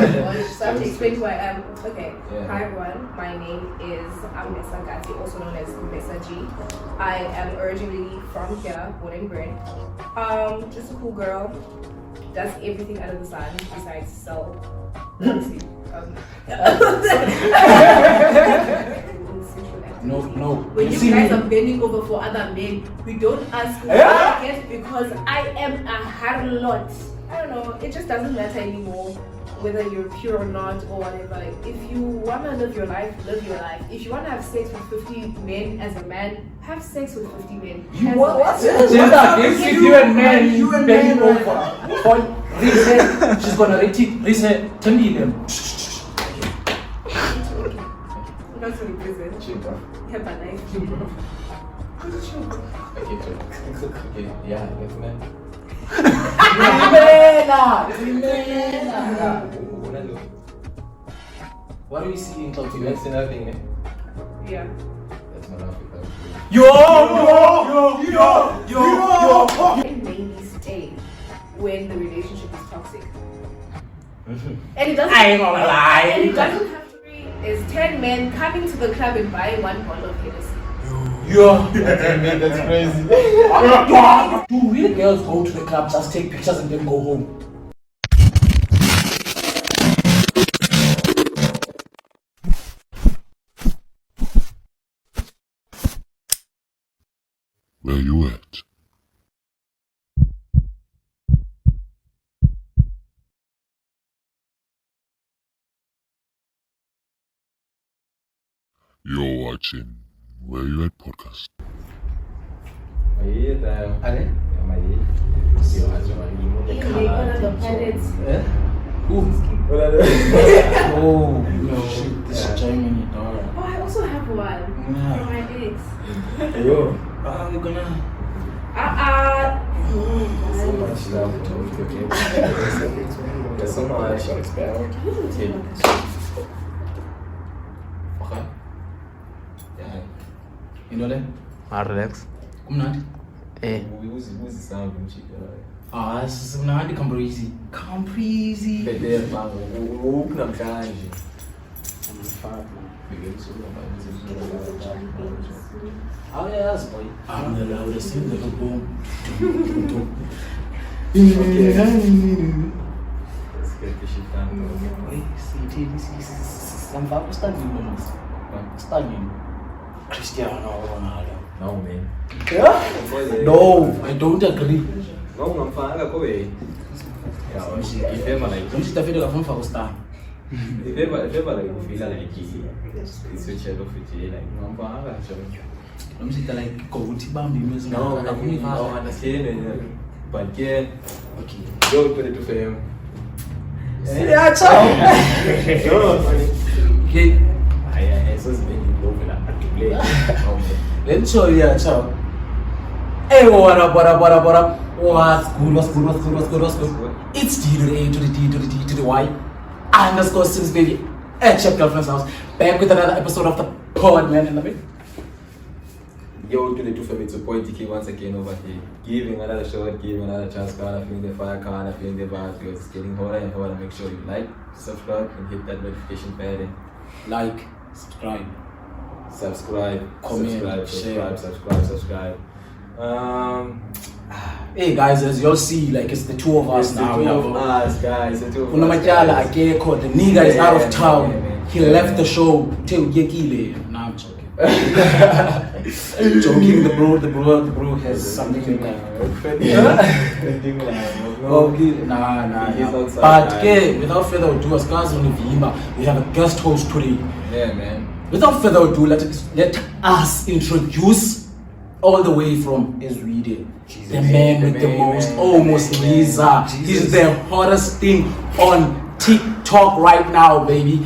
So I have to explain who I am. Okay. Yeah. Hi everyone. My name is Ama Gati, also known as Mesa G. I am originally from here, born and bred. Just a cool girl. Does everything under the sun besides sell. No. When you guys are bending over for other men, we don't ask yes, because I am a harlot. I don't know, it just doesn't matter anymore whether you're pure or not or whatever. Like, if you want to live your life, live your life. If you want to have sex with 50 men as a man, have sex with 50 men. What's you and men bending over? She's gonna reset 10 million. Not really present. Have a nice Okay, yeah, that's man. What do we see in Turkey? That's nothing, eh? Yeah. That's not Africa. Yo! It mainly stay when the relationship is toxic. And it doesn't. I ain't gonna lie. And it doesn't have to be. Is 10 men coming to the club and buying one bottle of Hennessy. That's crazy. Do real girls go to the club, just take pictures and then go home? Where you at? You're watching Where You At Podcast. Aí, tá. Ale? Calma aí. Eu acho They honor the planets. Oh, no. Shit, this is Germany, dog. Oh, I also have one from my ex. Eu? We're gonna. So much stuff. There's so much. Okay. Yeah. You know that? Relax. Kumnandi? Who's the sound from Chica? Simnandi Cambrisi. Cambrisi. Beber, mano. O namhlanje. Oh yes, boy. I'm the loudest in the room. Let's get the shit done. Wait, see, I'm about to start studying. Cristiano Ronaldo. No, man. Yeah? No, I don't agree. No, I'm fine. I go away. Yeah, if ever like, Don't you feel like I'm for star? if ever like, you feel like it's switch it off with you, like, no, I'm fine. Don't you like go to Bambi music? No, I understand it. But yeah, Okay. go put it to fame. Yeah, ciao. Okay. I so been low for that. Let's show you, ciao. Hey, what up? What's good? It's D to the A to the D to the D to the Y. Underscore Sims baby at your girlfriend's house. Back with another episode of the pod, man. In the bit. Yo, to the two family support TK once again over here. Giving another shot, giving another chance, kind of feeling the fire, kind of feeling the vibe. Because it's getting hotter and hotter. Make sure you like, subscribe, and hit that notification button. Like, subscribe. Comment, subscribe. Hey guys, as y'all see, like it's the two of us now. The two of us, guys. The two of us. Unamatala Akeko, the nigga is out of town. Yeah, He left the show. Till Yekile. Nah, I'm joking. Joking. The bro has something in Nah. But okay, without further ado, as guys on the Vima, we have a guest host today. Yeah, man. Without further ado, let us introduce all the way from Israel, the man with the most, almost Lisa. He's the hottest thing on TikTok right now, baby.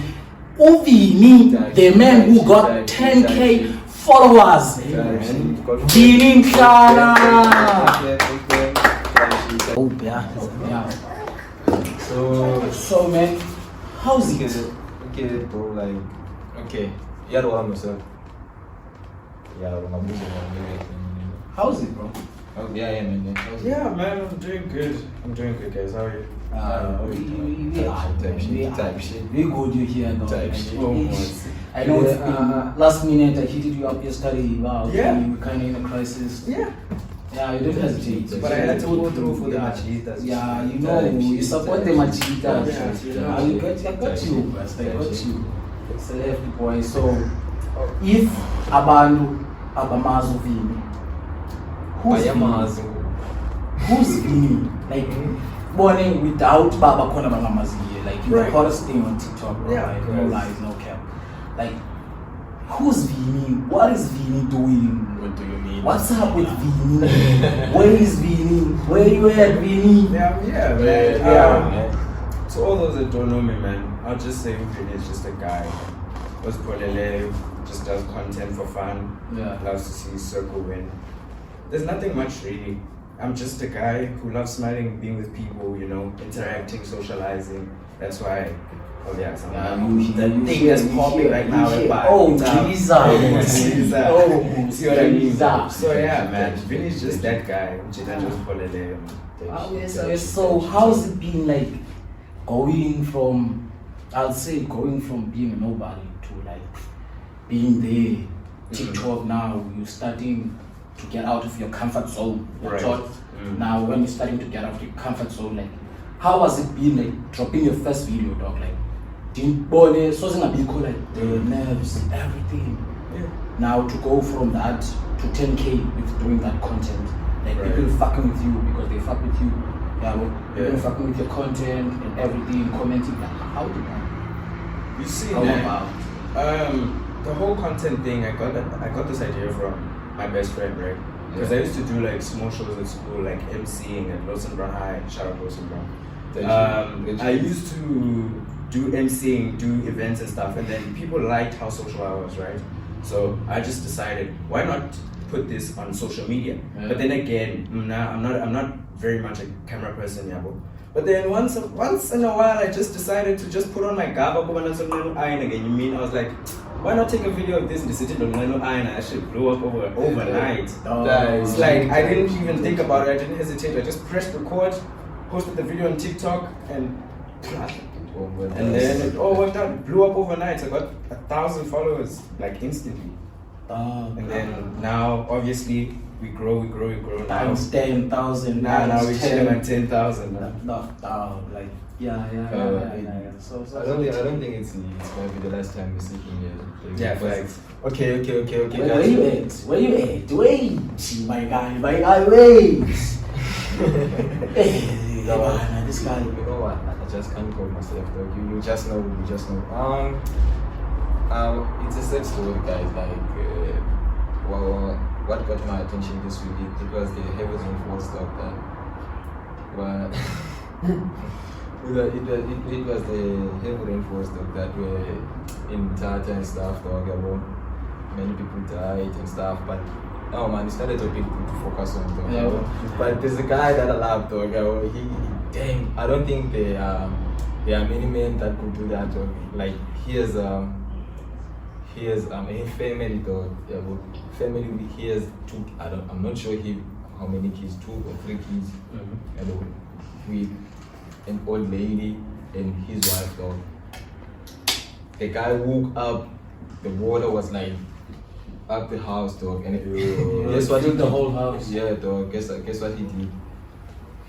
Uvini, the man who got 10K followers. Vini Mhlana. Oh, yeah. So man, how's it? Okay, bro, like, okay. Yeah, I'm myself. Yeah, I'm moving on. How's it, bro? Oh, yeah, man. Yeah, man, I'm doing good. Guys. How are you? Type shit. We good you here though. Type Like, shit. I know it's been last minute. I hit you up yesterday. Wow. Yeah. You were kind of in a crisis. Yeah. Yeah, you didn't hesitate. But I had to go through for the machitas. Yeah, you know, you support the machitas. Yeah. I got you, best. I got you. It's a lefty boy. So, if abantu abamazi Vini, who's Vini? Like, born without Baba Kona Bangamazi, like the hottest thing on TikTok, bro. Yeah, Like, no lies, no cap. Like, who's Vini? What is Vini doing? What do you mean? What's up with Vini? Where is Vini? Where you at, Vini? Yeah, man. To all those that don't know me, man, I'll just say Vini is just a guy. Was polele, just does content for fun. Yeah. Loves to see his circle win. There's nothing much really. I'm just a guy who loves smiling, being with people, you know, interacting, socializing. That's why. Oh yeah, the thing that's popping right now. Oh, Jesus. See what I mean? So yeah, man, Vinny's just that guy. So how's it been like going from, I'll say going from being a nobody to like being there, TikTok now, you're starting to get out of your comfort zone. Right. Now when you're starting to get out of your comfort zone, like how has it been like dropping your first video, dog? Like so like the nerves, everything. Yeah. Now to go from that to 10K with doing that content, like people fucking with you because they fuck with you. People fucking with your content and everything, commenting. Like, how did that? You see, How man, about? the whole content thing. I got this idea from my best friend, right? Because I used to do like small shows at school, like MCing at Lawson Brown High. Shout out Lawson Brown. I used to do MCing, do events and stuff, and then people liked how social I was, right? So I just decided, why not put this on social media? Yeah. But then again, I'm not very much a camera person, yabo. But then once in a while, I just decided to just put on my gaba again. You mean I was like, why not take a video of this in the city? I should blow up overnight. It's like I didn't even think about it. I didn't hesitate. I just pressed record, posted the video on TikTok, and then it all worked out. It blew up overnight. I got 1,000 followers like instantly. And then now, obviously, we grow. Times 10,000. Now we're chilling at 10,000. Like So I don't think it's gonna be the last time we're speaking here. Yeah, facts. Okay. Where you at? Wait, my guy, wait. This guy. You know what? I just can't call myself. Like, you just know. It's a sad story, guys. Like, what got my attention this week? It was the heavens and stuff that. But it was the heavy rainfall stuff that were in Tata and stuff. Dog, many people died and stuff, but. Oh man, it's not a topic to focus on though. Yeah. But there's a guy that I love though. Damn, I don't think there are many men that could do that. Like he has a family though. Family. He has two. I'm not sure how many kids, 2 or 3 kids. With an old lady and his wife though. The guy woke up. The water was like. Up the house, dog, and guess what? The whole house. Yeah, dog. Guess what he did?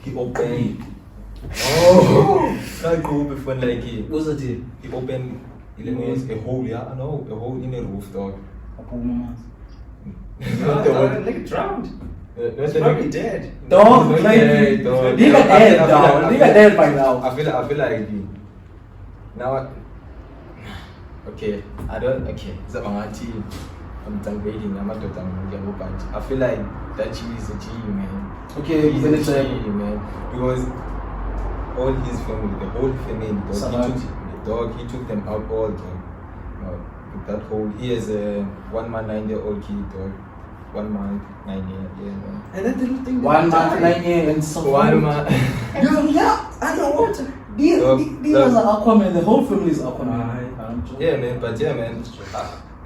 He opened. Oh, can't go before like it. What's that? He opened a hole. Yeah, no, a hole in the roof, dog. Nigga drowned. He's probably dead. Dog, nigga dead, dog. Nigga dead by now. I feel like now. Okay, it's a Mangati. I'm downgrading. I'm not downgrading, but I feel like that G is a G, man. Okay, he's a G, man. Because all his family, the whole family, he took them out all, dog. That whole, he has a 1 month, 9-year-old kid, dog. 1 month, 9 years, yeah, man. And that little thing. 1 month, 9 years, and so 1 month. Yeah, I know what. These are Aquaman. The whole family is Aquaman. Yeah, man. But yeah, man.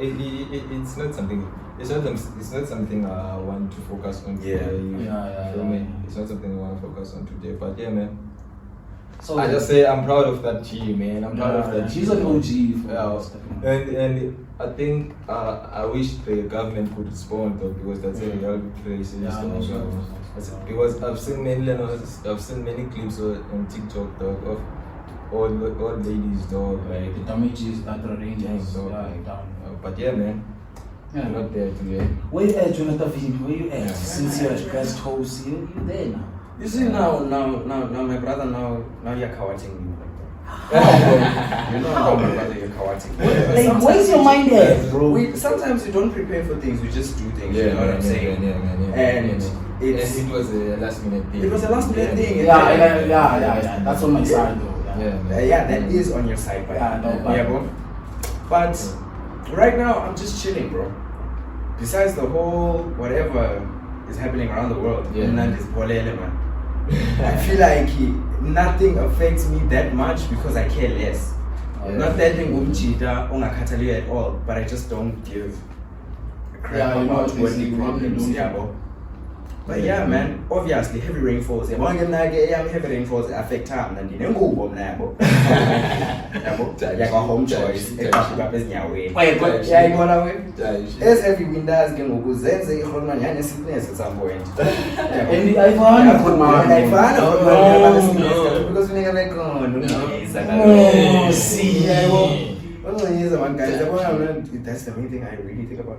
It's not something. it's not something I want to focus on today. For me, it's not something I want to focus on today. But yeah, man. So I just say I'm proud of that G, man. I'm proud of that G. She's an OG. And I think I wish the government could respond though, because that's a real place. Because I've seen many clips on TikTok dog, of all ladies dog, like The damages that the Rangers. but yeah, man. I'm not there today. Where you at, Jonathan? Where you at? Since you're at guest host, you there now. You see now, my brother, now you're courting me like that. You know how my brother, you're courting me. Like, where's your mind at, bro? Sometimes we don't prepare for things, we just do things. Yeah, you know what I'm saying? And it was a last minute thing. It was a last minute thing. Yeah. That's on my side though. Yeah, that is on your side, bro. But right now, I'm just chilling, bro. Besides the whole whatever is happening around the world, man. I feel like nothing affects me that much because I care less. Not that thing at all, but I just don't give a crap about worldly problems. But yeah, man, obviously heavy rainfalls. Heavy rainfalls affect time and then go home choice. As every windows can go sickness at some point. And because we never that's the main thing I really think about.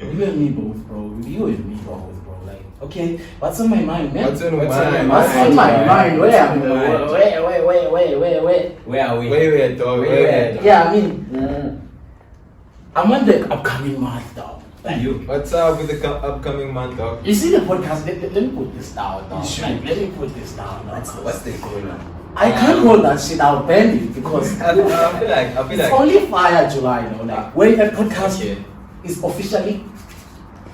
You and me both, bro. You and me both, bro. Like, okay, what's on my mind, man? What's on my mind? Where are we? Where, dog? Yeah, I mean, I'm on the upcoming month, dog. What's up with the upcoming month, dog? You see the podcast? Let me put this down, dog. Like, let me put this down, dog. What's the going on? I can't hold that shit. I'll ban it because I feel like it's only fire July, you know. Like when a podcast is officially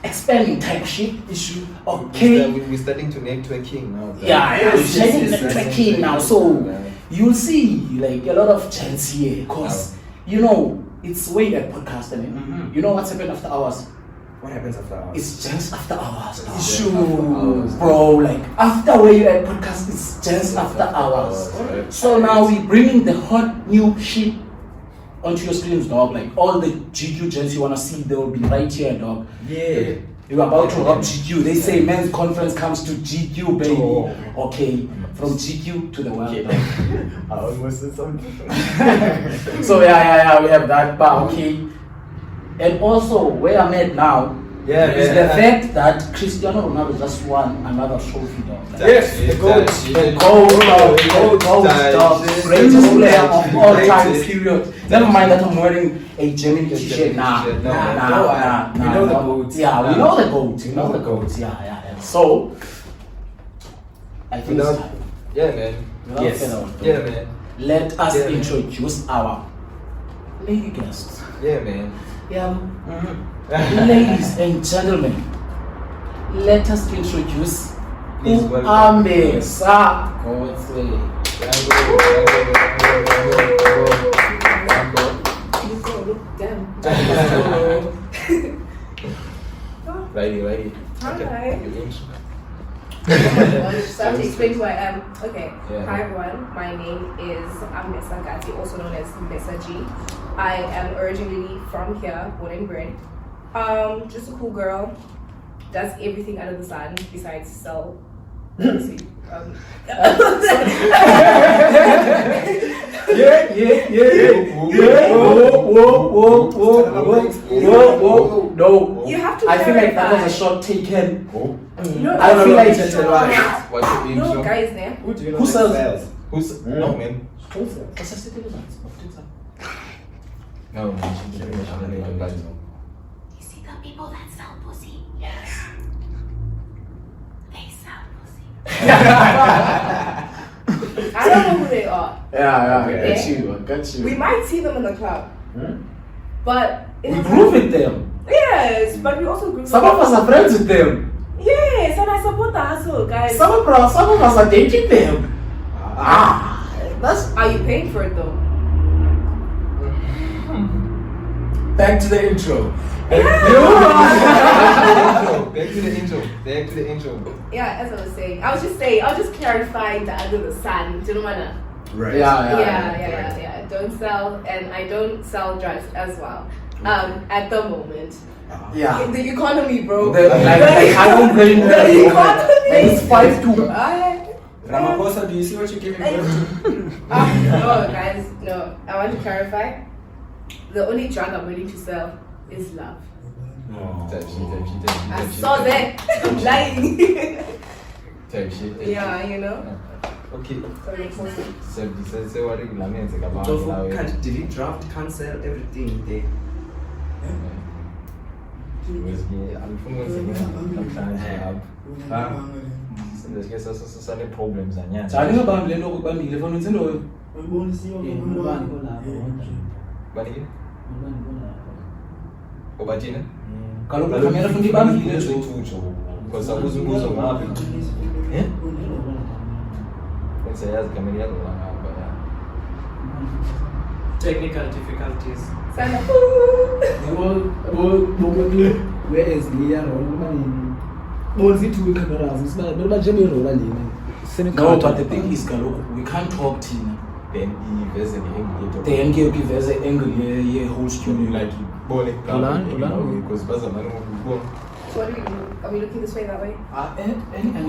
expanding type shit issue. Okay, we're starting to networking now. We're starting networking now. So you'll see like a lot of chance here, cause you know it's way at podcast. I mean, you know what's happened after hours. What happens after hours? It's just after hours. Bro, like after where you at podcast, it's just after hours. So now we bringing the hot new shit onto your screens, dog. Like all the GQ gens you wanna see, they will be right here, dog. Yeah. You're about to rob GQ. They say men's conference comes to GQ, baby. Okay, from GQ to the world. I almost said something. So yeah, we have that, but okay. And also, where I'm at now is the fact that Cristiano Ronaldo just won another trophy, dog. Like, Yes, the GOAT. Greatest player of all time, period. Never mind that I'm wearing a German t-shirt. Nah. We know the GOAT. Yeah, we know the GOAT. Yeah. So, I think it's time. Yeah, man. Yeah, man. Let us introduce our lady guests. Yeah, man. Yeah. Ladies and gentlemen, let us introduce Ama Gati. Righty. Hi. So I have to explain who I am. Okay. Hi everyone. My name is Ama Gati, also known as Mesa G. I am originally from here, born and bred. Just a cool girl. Does everything under the sun besides sell. Yeah. Whoa. No. You have to. I feel like that was a shot taken. No, I feel like What's your name? no guys there. Who do you know Who that sells? sells? Who's no man? No, You see the people that sell pussy? Yes. They sell pussy. I don't know who they are. Yeah, Okay. I got you. We might see them in the club, but We grew with them. Yes, but we also grew. Some of us are friends with them. Yes, and I support the hustle, guys. Some of us are dating them. That's. Are you paying for it though? Back to the intro. Back to the intro. Yeah, as I was saying, I'll just clarify the under the sun. Do you know what? Right. Yeah. Don't sell, and I don't sell drugs as well. At the moment. Yeah. In the economy, bro. Like, I don't blame The the economy. It's 5-2. Ramaphosa, do you see what you're giving birth to? No, guys, no. I want to clarify. The only drug I'm willing to sell is love. No. Type shit. I saw that lying. Type shit. Yeah, you know. Okay. Sorry, Say what you lament about. So can't delete draft, cancel everything there. Angifuna ukwenza namhlanje lapha. Sindeske sasane problems anyana. Cha ngibambi lento okubambile fona uthi ndo. Bani? Obathina? Kaloku kamera funa ibambile nje. Because akuzi umbuzo ngapi. Sensayazi kamera yakho ngapha ya. Technical difficulties. Sana. Where is Leah? Bonzi two cameras. It's not Jimmy Roland. No, but the thing is kaloku we can't talk Tina. Then iveze ngeangle. The angle iveze angle ye whole studio Like bone Ulan. because bazamani ukubona. So what do we do? Are we looking this way, that way?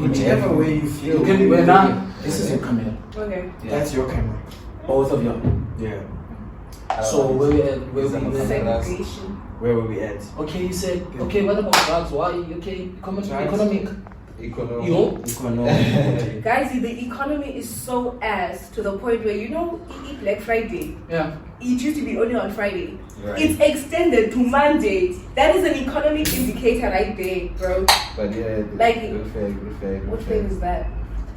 Whichever way you feel. You can wear now. This is your camera. Okay. That's your camera. Both of you. Yeah. So where we at? Segregation. Where were we at? Okay, you said okay. What about drugs? Why? Okay, economic. Economic. Yo. Economic. Guys, the economy is so ass to the point where you eat Black Friday. Yeah. It used to be only on Friday. Right. It's extended to Monday. That is an economic indicator right there, bro. But yeah, Like- good fair. What flavor is that?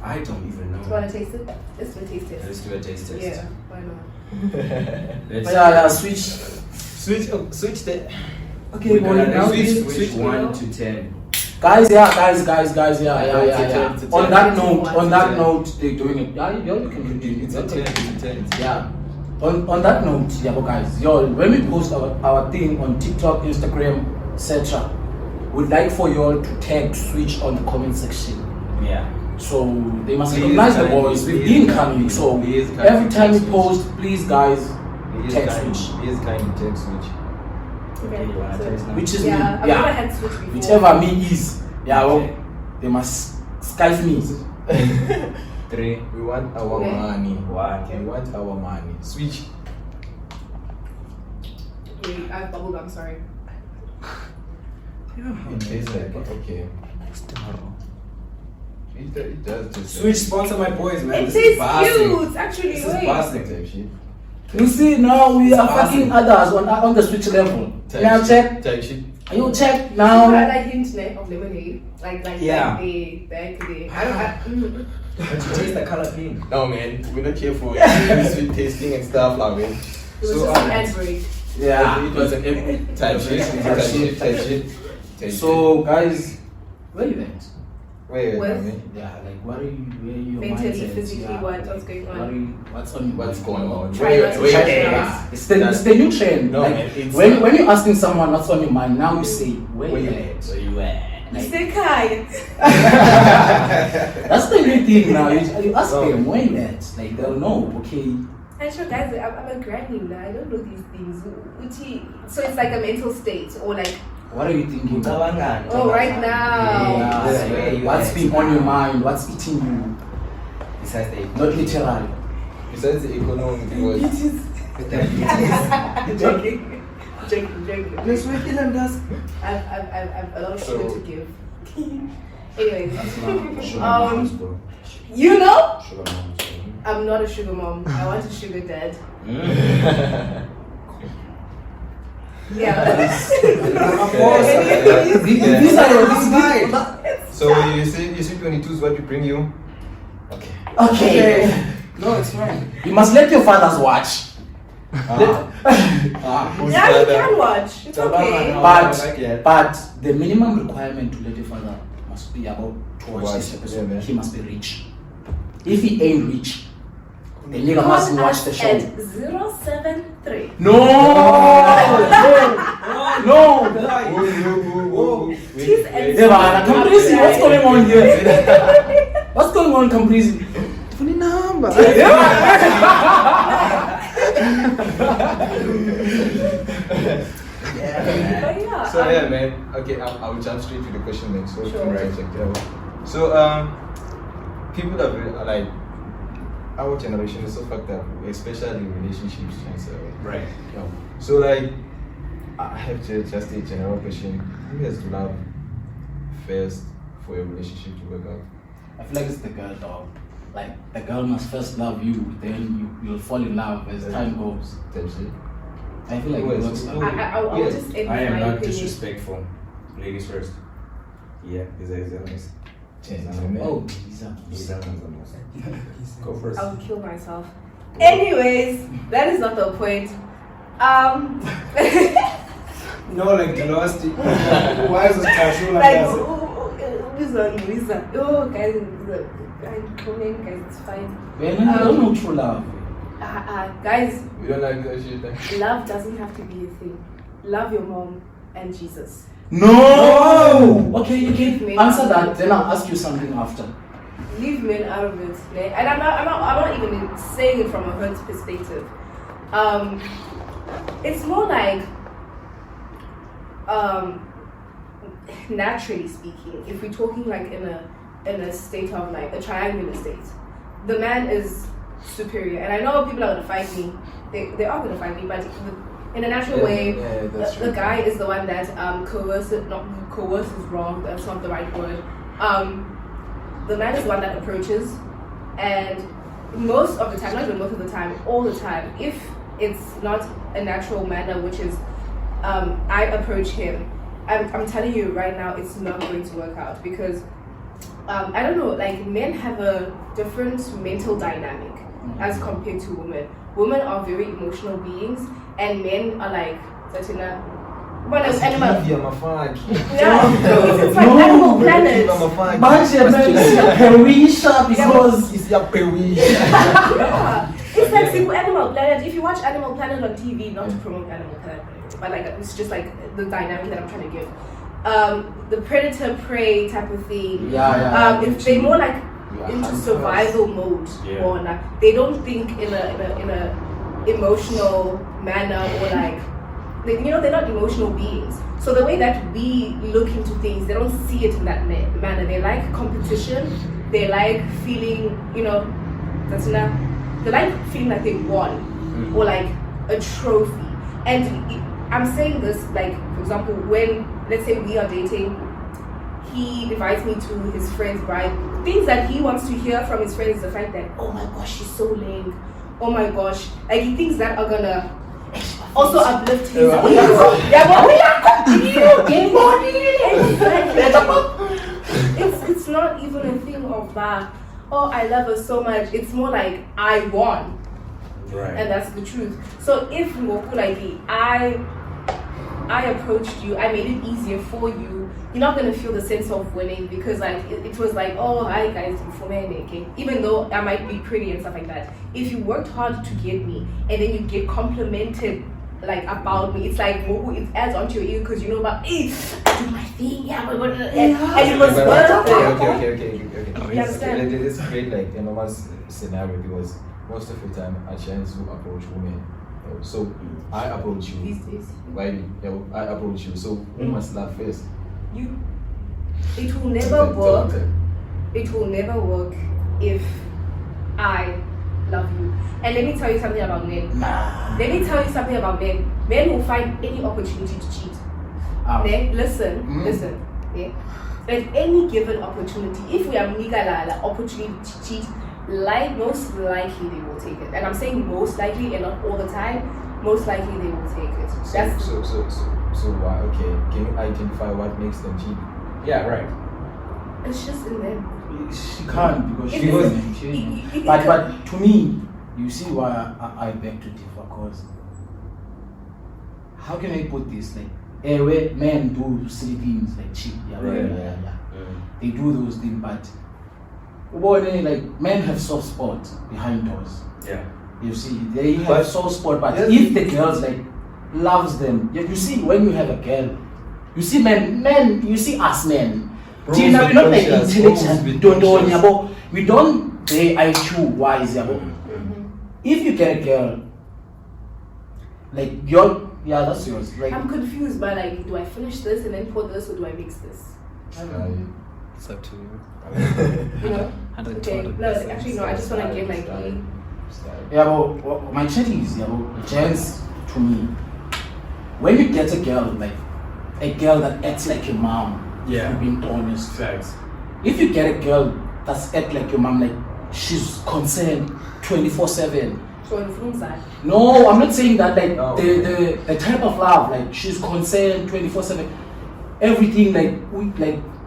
I don't even know. Do you want to taste it? Let's do a taste Let's test. do a taste test. Yeah, why not? Yeah, switch. Switch the. Okay, We're boy, gonna now switch switch. 1 to 10. Guys, yeah. On that note, they're doing it. Yeah, you can continue. It's a 10. Yeah. On that note, yeah, but guys, when we post our thing on TikTok, Instagram, etc., we'd like for y'all to tag Switch on the comment section. Yeah. So they must Please, recognize the guys, boys. We've please, been coming. guys, So please, guys, every time we Switch. post, please, guys, He is tag kind. Switch. He is kind of tag switch. Okay, you wanna so- taste now? Which is Yeah, me. I've never Yeah. had switch before. Whichever me is. Yeah, well, Okay. they must skype me. 3. We want our Okay. money. 1. We want our money. Switch. Wait, I have bubblegum, sorry. It tastes like okay. It does taste Switch sponsor my boys, man. It This is tastes basic. cute, actually. This is Wait. basic. type shit. You see, now we are Awesome. fucking others on the Switch level. Type Now shit. check. Type shit. You check You now. had a hint of lemonade, like Yeah. back there. I don't. But you taste the color pink. No man, we're not here for sweet tasting and stuff like that. It was So just an ad break. Yeah. it was an type shit. So guys, where you at? Wait, With- man. Yeah, like where are you? Where are your Mentally, mindset? physically, Yeah, what's like, going on? what are you- what's on? What's going on? Try not to Wait, check wait, it wait. out. It's the new trend. No, like man, it's- when you're asking someone what's on your mind, now you say where Where you you at? Where you at? Like, Isekai. that's the new thing now. You ask No. them where you at, like they'll know. Okay. I'm sure, guys, I'm a granny now. I don't know these things. So it's like a mental state, or like, What are you thinking? oh, right now. Yeah, That's where you what's at. been on your mind? What's eating you? Besides the Not literally. Besides the economic, it was Joking. Let's wake in and dust. I've a lot of So- sugar to give. Anyways, Sugar Um, moms, bro. you know, Sugar moms, bro. I'm not a sugar mom. I want a sugar dad. Yeah. These are So you say 22 is what we bring you? Okay. okay. No, it's fine. You must let your fathers watch. Who's Yeah, you the can watch. It's okay. But the minimum requirement to let your father must be about to watch this episode. Yeah, man. He must be rich. If he ain't rich, the nigga must watch the show. At 073. No! No. Cheese and Yeah, man, Camprisi, what's going on here? What's going on, Camprisi? Funny number. But yeah. So yeah, man. Okay, I'll jump straight to the question then. So Sure. right, so people are like our generation is so fucked up, especially in relationships and so Right. So like I have just a general question: who has to love first for a relationship to work out? I feel like it's the girl, dog. Like, the girl must first love you, then you'll fall in love as time goes. That's it. I feel like it Yes. works that way. I will Yes. just end I with am my not opinion. disrespectful. Ladies first. Yeah, is that nice? Oh, Lisa. Go first. I'll kill myself. Anyways, that is not the point. No, like the last. Why is this casual like Like, that? Lisa. Oh, guys, I'm coming, guys, it's fine. Man, I don't know true love. Guys, You don't like that shit, then? love doesn't have to be a thing. Love your mom and Jesus. No! Okay, Me. answer that, then I'll ask you something after. Leave men out of it, né? And I'm not even saying it from a hurt perspective. It's more like, naturally speaking, if we're talking like in a state of like a triangular state, the man is superior. And I know people are gonna fight me. They are gonna fight me, but in a natural way, that's the true. guy is the one that coerces. Not coerce is wrong. That's not the right word. The man is the one that approaches, and most of the time, not even most of the time, all the time, if it's not a natural manner, which is I approach him, I'm telling you right now, it's not going to work out because I don't know, like men have a different mental dynamic as compared to women. Women are very emotional beings, and men are like certain. Well, it's animal. Yeah, it's like Animal Planet. But yeah, man, it's Perisha because It's your period. Yeah. It's like simple Animal Planet. If you watch Animal Planet on TV, not to promote Animal Planet, but like it's just like the dynamic that I'm trying to give. The predator prey type of thing. If they're more like into survival mode, or like, they don't think in a emotional manner, or like they're not emotional beings. So the way that we look into things, they don't see it in that manner. They like competition. They like feeling, they like feeling like they won, or like a trophy. And I'm saying this, like, for example, when, let's say we are dating, he invites me to his friend's bride. Things that he wants to hear from his friends is the fact that, oh my gosh, she's so lame. Oh my gosh. Like, he thinks that are gonna also uplift his ego. Yeah, but we are getting It's not even a thing of that, oh, I love her so much. It's more like, I won. Right. And that's the truth. So if Ngokulagi, I approached you, I made it easier for you, you're not gonna feel the sense of winning because like it was like, oh hi guys, okay? Even though I might be pretty and stuff like that. If you worked hard to get me and then you get complimented like about me, it's like it adds onto your ego because you know about I do my thing, and it was worth it. Okay. You understand? It's great, like a normal scenario because most of the time I chance to approach women. So I approach you. These days. Right? I approach you. So who must love first? You. It will never work. It will never work if I love you. And let me tell you something about men. Let me tell you something about men. Men will find any opportunity to cheat. Then listen. Yeah? At any given opportunity, if we have the opportunity to cheat, most likely they will take it. And I'm saying most likely and not all the time. Most likely they will take it. So why? Okay, can you identify what makes them cheat? Yeah, right. It's just in them. she can't because she It is. is- But to me, you see why I beg to differ. Cause how can I put this? Like, where men do silly things like cheat, they do those things, but like men have soft spots behind doors. Yeah. You see, they have But- soft spot, but Yes. if the girls like loves them. You see, when you have a girl, you see you see us men. Bros We're not like conscious, intelligent. bros Don't conscious. yabo. We don't say IQ wise yabo. If you get a girl, like that's yours. Like I'm confused by like, do I finish this and then pour this, or do I mix this? I don't know. It's up to you. You know? 120%. Okay. No, actually no. I just want to get like yeah, but my chatting is gents to me. When you get a girl that acts like your mom, Yeah. to be honest. Facts. If you get a girl that's act like your mom, like she's concerned 24/7. so influence that. No, I'm not saying that. Like No. the type of love, like she's concerned 24/7. Everything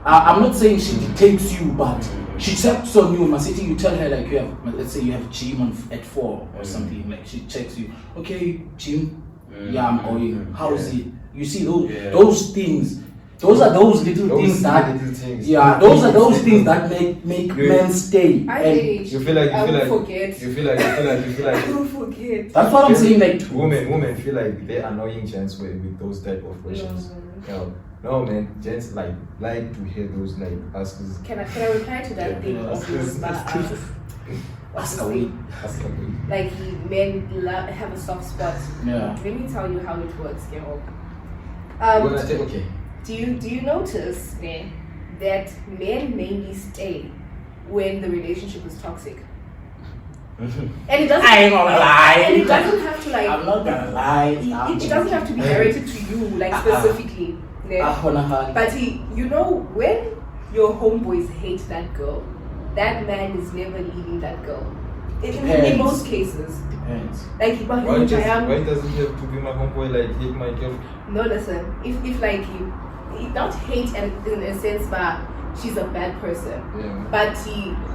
I'm not saying she dictates you, but she checks on you. Masiti, you tell her like let's say you have gym at 4 or something. Like she checks you. Okay, gym. Yeah, I'm going. How's it? You see those things. Those are those little things that. Yeah, those are those things that make men stay. You feel like I will forget. you feel like I will forget. That's what I'm saying. Like women feel like they're annoying gents with those type of questions. No man, gents like to hear those like asks. Can I reply to that thing? Of yours, ask away. like men have a soft spot. Yeah. Let me tell you how it works, girl. Okay. Do you notice that men mainly stay when the relationship is toxic? And it doesn't. I ain't gonna lie. And it doesn't have to like. I'm not gonna lie. It doesn't have to be directed to you like specifically. But when your homeboys hate that girl, that man is never leaving that girl. In most cases. Depends. Like Why does it have to be my homeboy like hate my girl? no, listen. If like you not hate in a sense, but she's a bad person. Yeah. But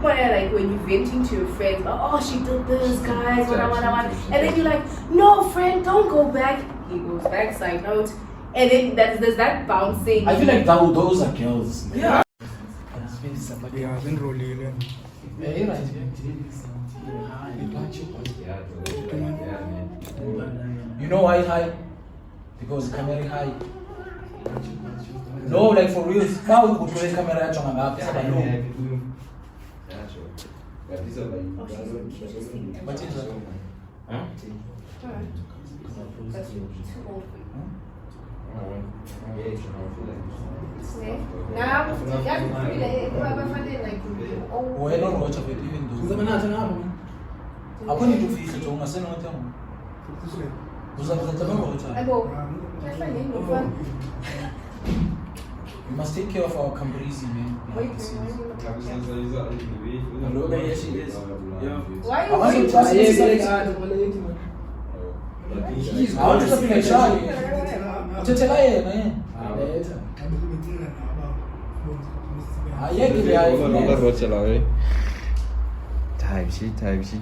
like when you venting to your friends, oh she did this, guys, and then you're like, no friend, don't go back. He goes back, side note, and then there's that bouncing. I feel like those are girls. Yeah. Yeah, I've been rolling. You know why high? Because camera high. No, like for real. How would you put camera at your mouth? What is it? That's too old for you. Why not watch of it even though? I want you to feel it. I'm saying what I'm. We must take care of our Cambrizzi, man. Why I want are you to just Yes, say I want to be like Charlie. Utetela yena eh. Ayeke le Type shit. Type shit.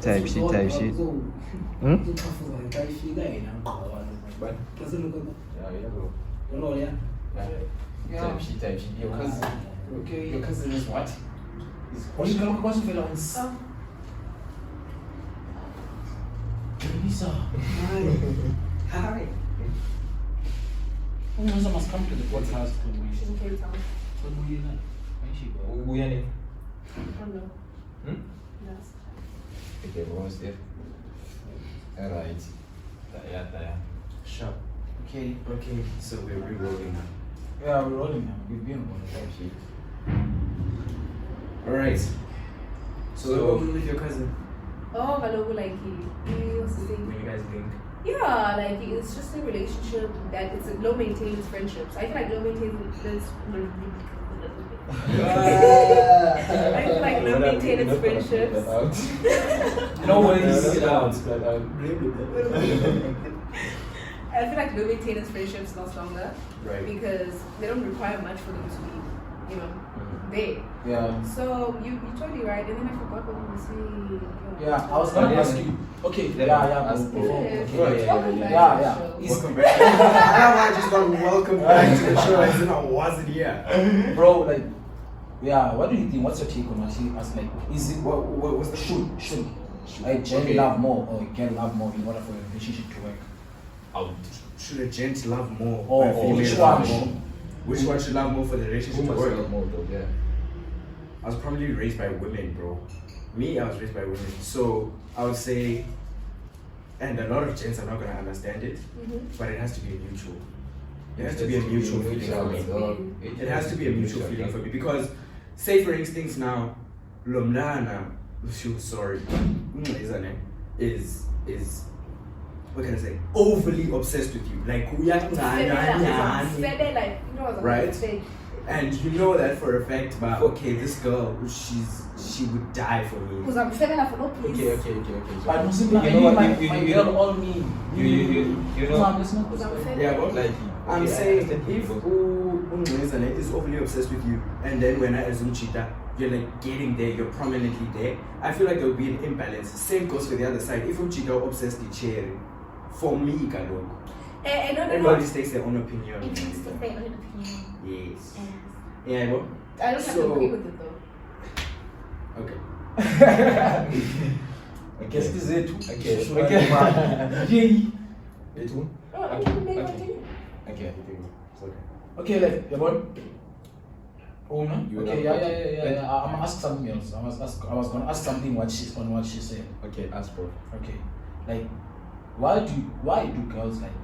Your cousin is what? Hi. Ungaza must come to the podcast. She's in Cape Town. Uyani? I don't know. Yes. Okay, almost there. Alright. Yeah. Sure. Okay. Okay, so we're re-rolling now. Yeah, we're rolling now. We've been rolling. Alright. So, with your cousin, Oh, Kalogo, like he was saying. when you guys link, Yeah, like it's just a relationship that it's a low maintenance friendships. I feel like low maintenance. I feel like low maintenance friendships. No worries. I feel like low maintenance friendships last longer right? because they don't require much for them to be, there. Yeah. So you totally right, and then I forgot what we were saying. Yeah, I was gonna ask you. Okay. Yeah. Welcome back Yeah. to the show. Welcome back. I just got welcome back to the show as if I wasn't here. Bro, like, yeah. What do you think? What's your take on what he asked? Like, is it What was the should I gen love more or get love more in order for a relationship to work? should a gent love more? Or a female which love one? more? Which one should love more for the relationship Who to must work? love more though? Yeah. I was probably raised by women, bro. Me, I was raised by women. So I would say, and a lot of gents are not gonna understand it, but it has to be a mutual. It has to be a mutual feeling for me. It has to be a mutual feeling for me because, say for instance now, Lomnana, sorry, is what can I say? Overly obsessed with you, like right? And you know that for a fact, but okay, this girl, she would die for me. Because I'm feeling for no place. Okay. But So, Muslim, you know what? my You girl know- all me. You know. I'm listening. Because I'm feeling. Yeah, but Like, I'm okay, I saying understand if because- is overly obsessed with you, and then when I assume cheetah, you're like getting there, you're prominently there. I feel like there will be an imbalance. Same goes for the other side. If cheetah obsessed the chair, for me, Kalong, No. everybody takes their own opinion. It has to stay on an opinion. Yes. Yes. Yeah, bro. I don't have So- to agree with it though. Okay. Guess this is it. Okay. Okay. It won't. Oh, I Okay. can make Okay. continue. Okay. It's okay. Okay, like, yeah, boy. Oh no. You Okay, know- yeah. I'm gonna ask something else. I was gonna ask something what she said. Okay, ask bro. Okay, like, why do girls like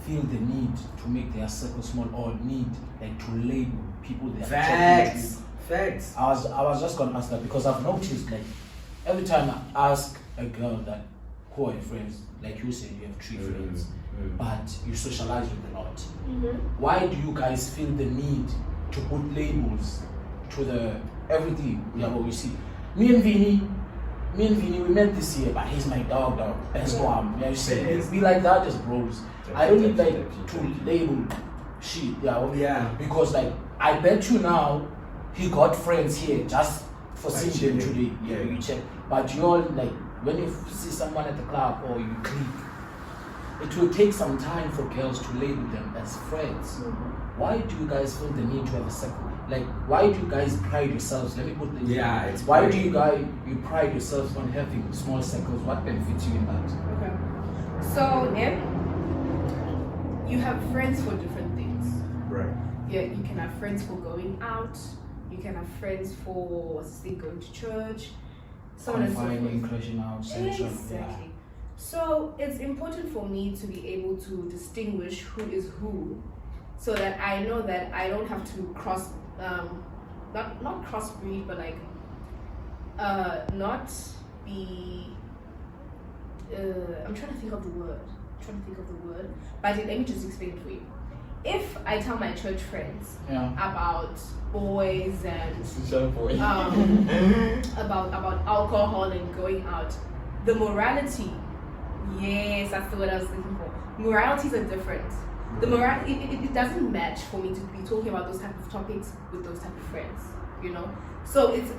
feel the need to make their circle small or need like to label people they are talking to? Facts. I was just gonna ask that because I've noticed like every time I ask a girl that who are your friends, like you said you have 3 friends, but you socialize with a lot. Why do you guys feel the need to put labels to the everything? Yeah, what we see. Me and Vinny, we met this year, but he's my dog. Best one. Yeah, you see, we like that as bros. I don't need like to label shit. Yeah, because like I bet you now he got friends here just for seeing them today. Yeah, you check. But you all like when you see someone at the club or you click, it will take some time for girls to label them as friends. Why do you guys feel the need to have a circle? Like, why do you guys pride yourselves? Let me put this. Yeah, it's why do pride. you pride yourselves on having small circles? What benefits you in that? Okay. So, you have friends for different things. Right. Yeah, you can have friends for going out. You can have friends for, say, going to church. So on and so Confining, forth. crashing out, central. Exactly. So it's important for me to be able to distinguish who is who, so that I know that I don't have to not crossbreed, but like, not be. I'm trying to think of the word. But let me just explain it for you. If I tell my church friends about boys and about alcohol and going out, the morality, yes, that's the word I was looking for. Moralities are different. The it doesn't match for me to be talking about those type of topics with those type of friends, you know. So it's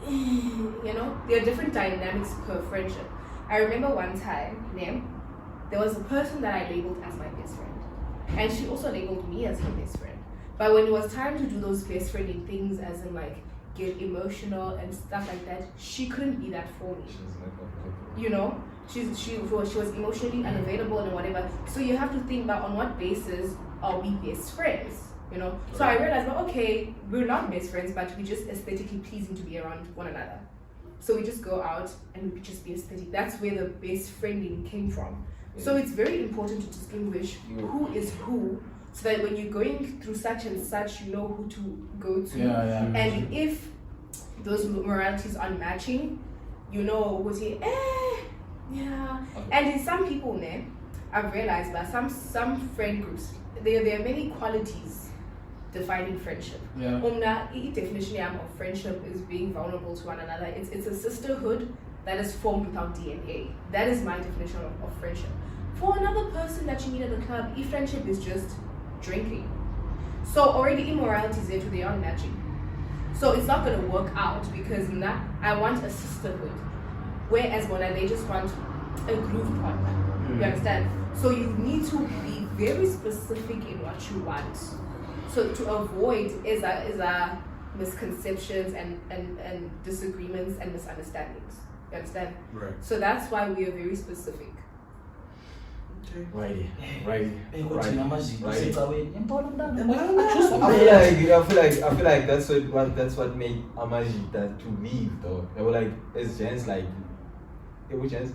you know, there are different dynamics per friendship. I remember one time, there was a person that I labeled as my best friend. And she also labeled me as her best friend. But when it was time to do those best friending things, as in like get emotional and stuff like that, she couldn't be that for me. You know, she was emotionally unavailable and whatever. So you have to think about on what basis are we best friends? You know. So I realized, well, okay, we're not best friends, but we're just aesthetically pleasing to be around one another. So we just go out and we just be aesthetic. That's where the best friending came from. So it's very important to distinguish who is who, so that when you're going through such and such, you know who to go to. And if those moralities are matching, you know who's here. And in some people, I've realized that some friend groups, there are many qualities defining friendship. The definition of friendship is being vulnerable to one another. It's a sisterhood that is formed without DNA. That is my definition of friendship. For another person that you meet at the club, if friendship is just drinking, so already immorality is there to they are matching. So it's not going to work out because I want a sisterhood, whereas they just want a groove partner. You understand? So you need to be very specific in what you want. So to avoid is misconceptions and disagreements and misunderstandings. You understand? Right. So that's why we are very specific. Right. Thina amazwi Right. secaweni. Yabona mntana? I feel like that's what made Amajita to leave though. They were like, as gents, like, we gents,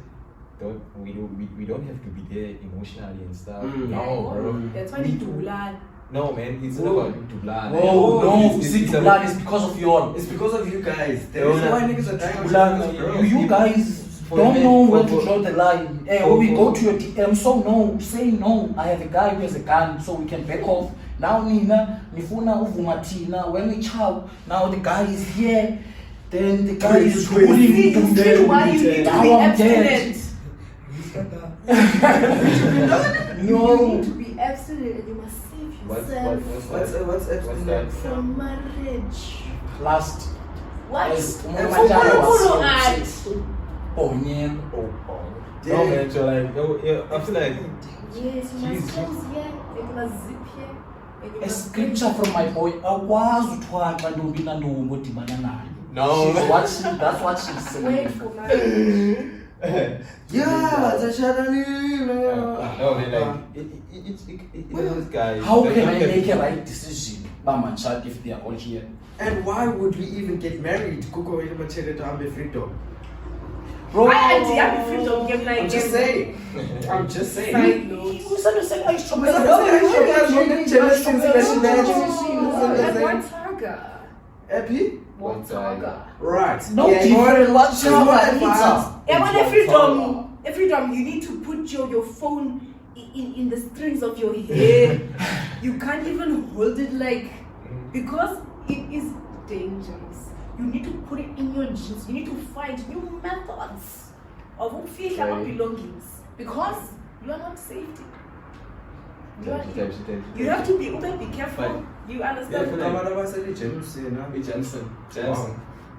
we don't have to be there emotionally and stuff. No, bro. That's why you do learn. No, man, it's not about to learn. Oh no, it's Dulan is because of you all. It's because of you guys. The No, reason no. why niggas are dying Dulan, on girls. you guys don't know where to draw the line. When we go to your DM, so no, say no. I have a guy who has a gun, so we can back off. Now Nina, Nifuna Uvumatina, when we chow, now the guy is here. Then the guy is pulling me to See why you need to now be I'm dead. abstinent. No. You need to be abstinent and you must save yourself What's abstinent? from marriage. Last. What? Yes, Unkulunkulu art. Onyen. No, man, so like, I feel like, Yes, you must close here, and you must zip here, and you A must scripture from my boy. Akwazi uthwala ntombi nantombi odibana nayo. No. That's what she's wait saying. for marriage. Yeah, it's a no, man, like, those guys. How they can don't I get- make a right decision by my child if they are all here? And why would we even get married? Kuko ile machele to ambe freedom. Bro, I am freedom game like I'm just saying. I'm just saying. Side note. Like one saga. Happy? One saga. Right. No Yeah, different. What it's more advanced. Yeah, but every time you need to put your phone in the strings of your hair. You can't even hold it like, because it is dangerous. You need to put it in your jeans. You need to find new methods of feeling our belongings, because you are not safety. You have to be careful. But- You understand? Be Jensen.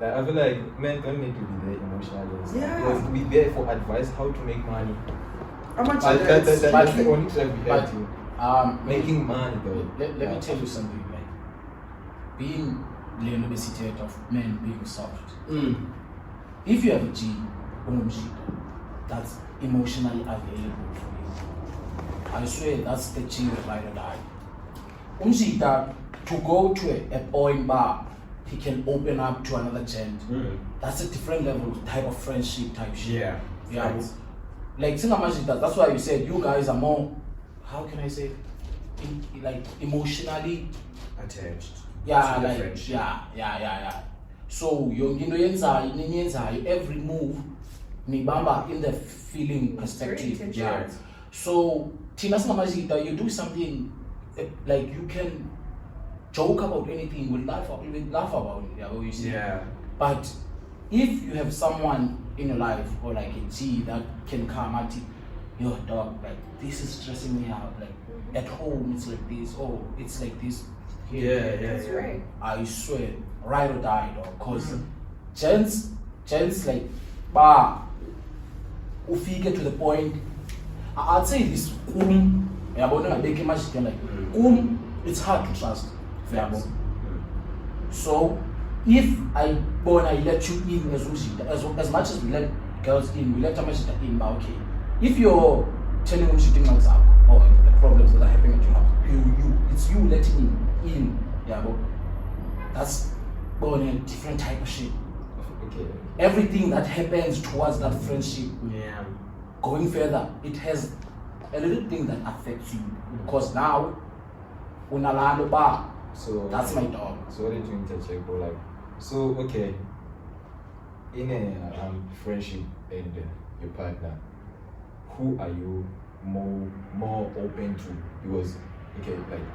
Like, I feel like men don't need to be there emotionally. and stuff. Yeah. Because to be there for advice how to make money. How much That's But- the only track we have to. Making money though. Let me tell you something. Like being the university of men being soft. If you have a G, that's emotionally available for you, I swear that's the G that ride or die. Umjita, to go to a point bar, he can open up to another gent. That's a different level, type of friendship type shit. Yeah. Like Singamajita, that's why you said you guys are more, how can I say, like emotionally. Attached. Yeah, To the like friendship. yeah. So yenzayo every move nibamba in the feeling perspective. Very Yeah. intentional. So Tina Singamajita, you do something like you can joke about anything, we'll laugh about it. Yeah, what you see. Yeah. But if you have someone in your life or like a G that can come at you, yo dog, like this is stressing me out. Like at home it's like this, oh it's like this. That's right. I swear, ride or die dog. Cause gents like ufike to the point. I'd say this it's hard to trust. So if I let you in as much as we let girls in, we let Amajita in, but okay. If you're telling them shooting out or the problems that are happening at your house, it's you letting him in, yeah, but that's a different type of shit. Okay. Everything that happens towards that friendship, Yeah. going further, it has a little thing that affects you. Because now, unalando bar, So that's my dog. So what did you interject, bro? Like, so okay, in a friendship and your partner, who are you more open to? Because okay, like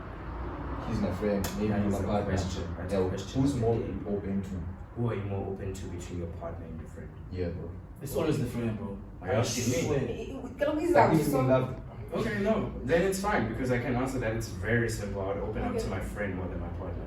he's my friend, maybe That he's is my a partner. question. That's a Yeah, question who's of the more day. open to? Who are you more open to between your partner and your friend? Yeah, bro. It's always the friend, bro. Are you asking me? swear. Like if you love, Okay, no. Then it's fine because I can answer that. It's very simple. I would open up to my friend more than my partner.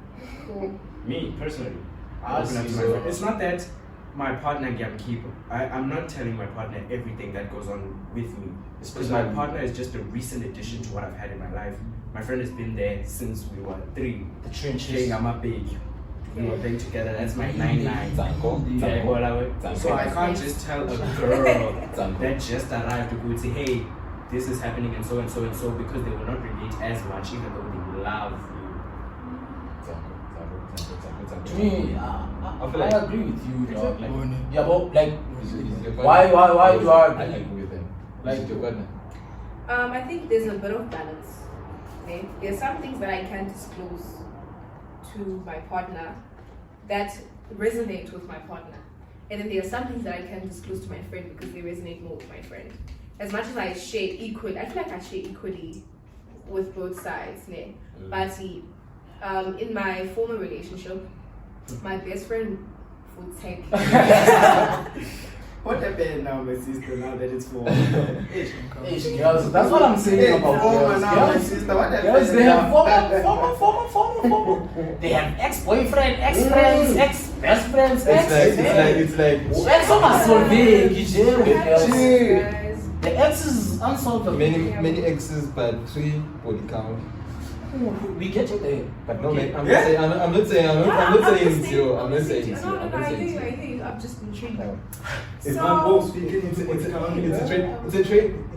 Cool. Me, personally. I I open up see. to my So- friend. It's not that my partner can keep. I'm not telling my partner everything that goes on with me. It's because my partner is just a recent addition to what I've had in my life. My friend has been there since we were 3. The trenches. Playing I'm a big. We were playing together. That's my 9-9. Yeah. So I can't just tell a girl that just arrived to go say, hey, this is happening and so and so and so, because they will not relate as much, even though they love you. To me, I feel like- agree with you, dog. Like, Bonnie. yeah, but like, Is it your why partner? do I I agree? agree with them. Like- Is it your partner? I think there's a bit of balance. Okay? There's some things that I can disclose to my partner that resonate with my partner. And then there are some things that I can disclose to my friend because they resonate more with my friend. As much as I share equally, I feel like I share equally with both sides. Ne? But in my former relationship, my best friend would take What happened now, my sister, now that it's for Hey, girls, that's what I'm saying about girls. Girls, sister, what girls, they have former. They have ex-boyfriend, ex-friends, ex-best friends, It's like ex unsolved, girls. guys. The ex is unsolvable. many exes, but 3 body count. We get it there. But no, Okay. man, I'm Yeah? not saying, I'm not saying I'm zero. I'm not just saying saying- zero. I'm No, not I saying think zero. I'm just intrigued. No. It's So- not both speaking, it's It's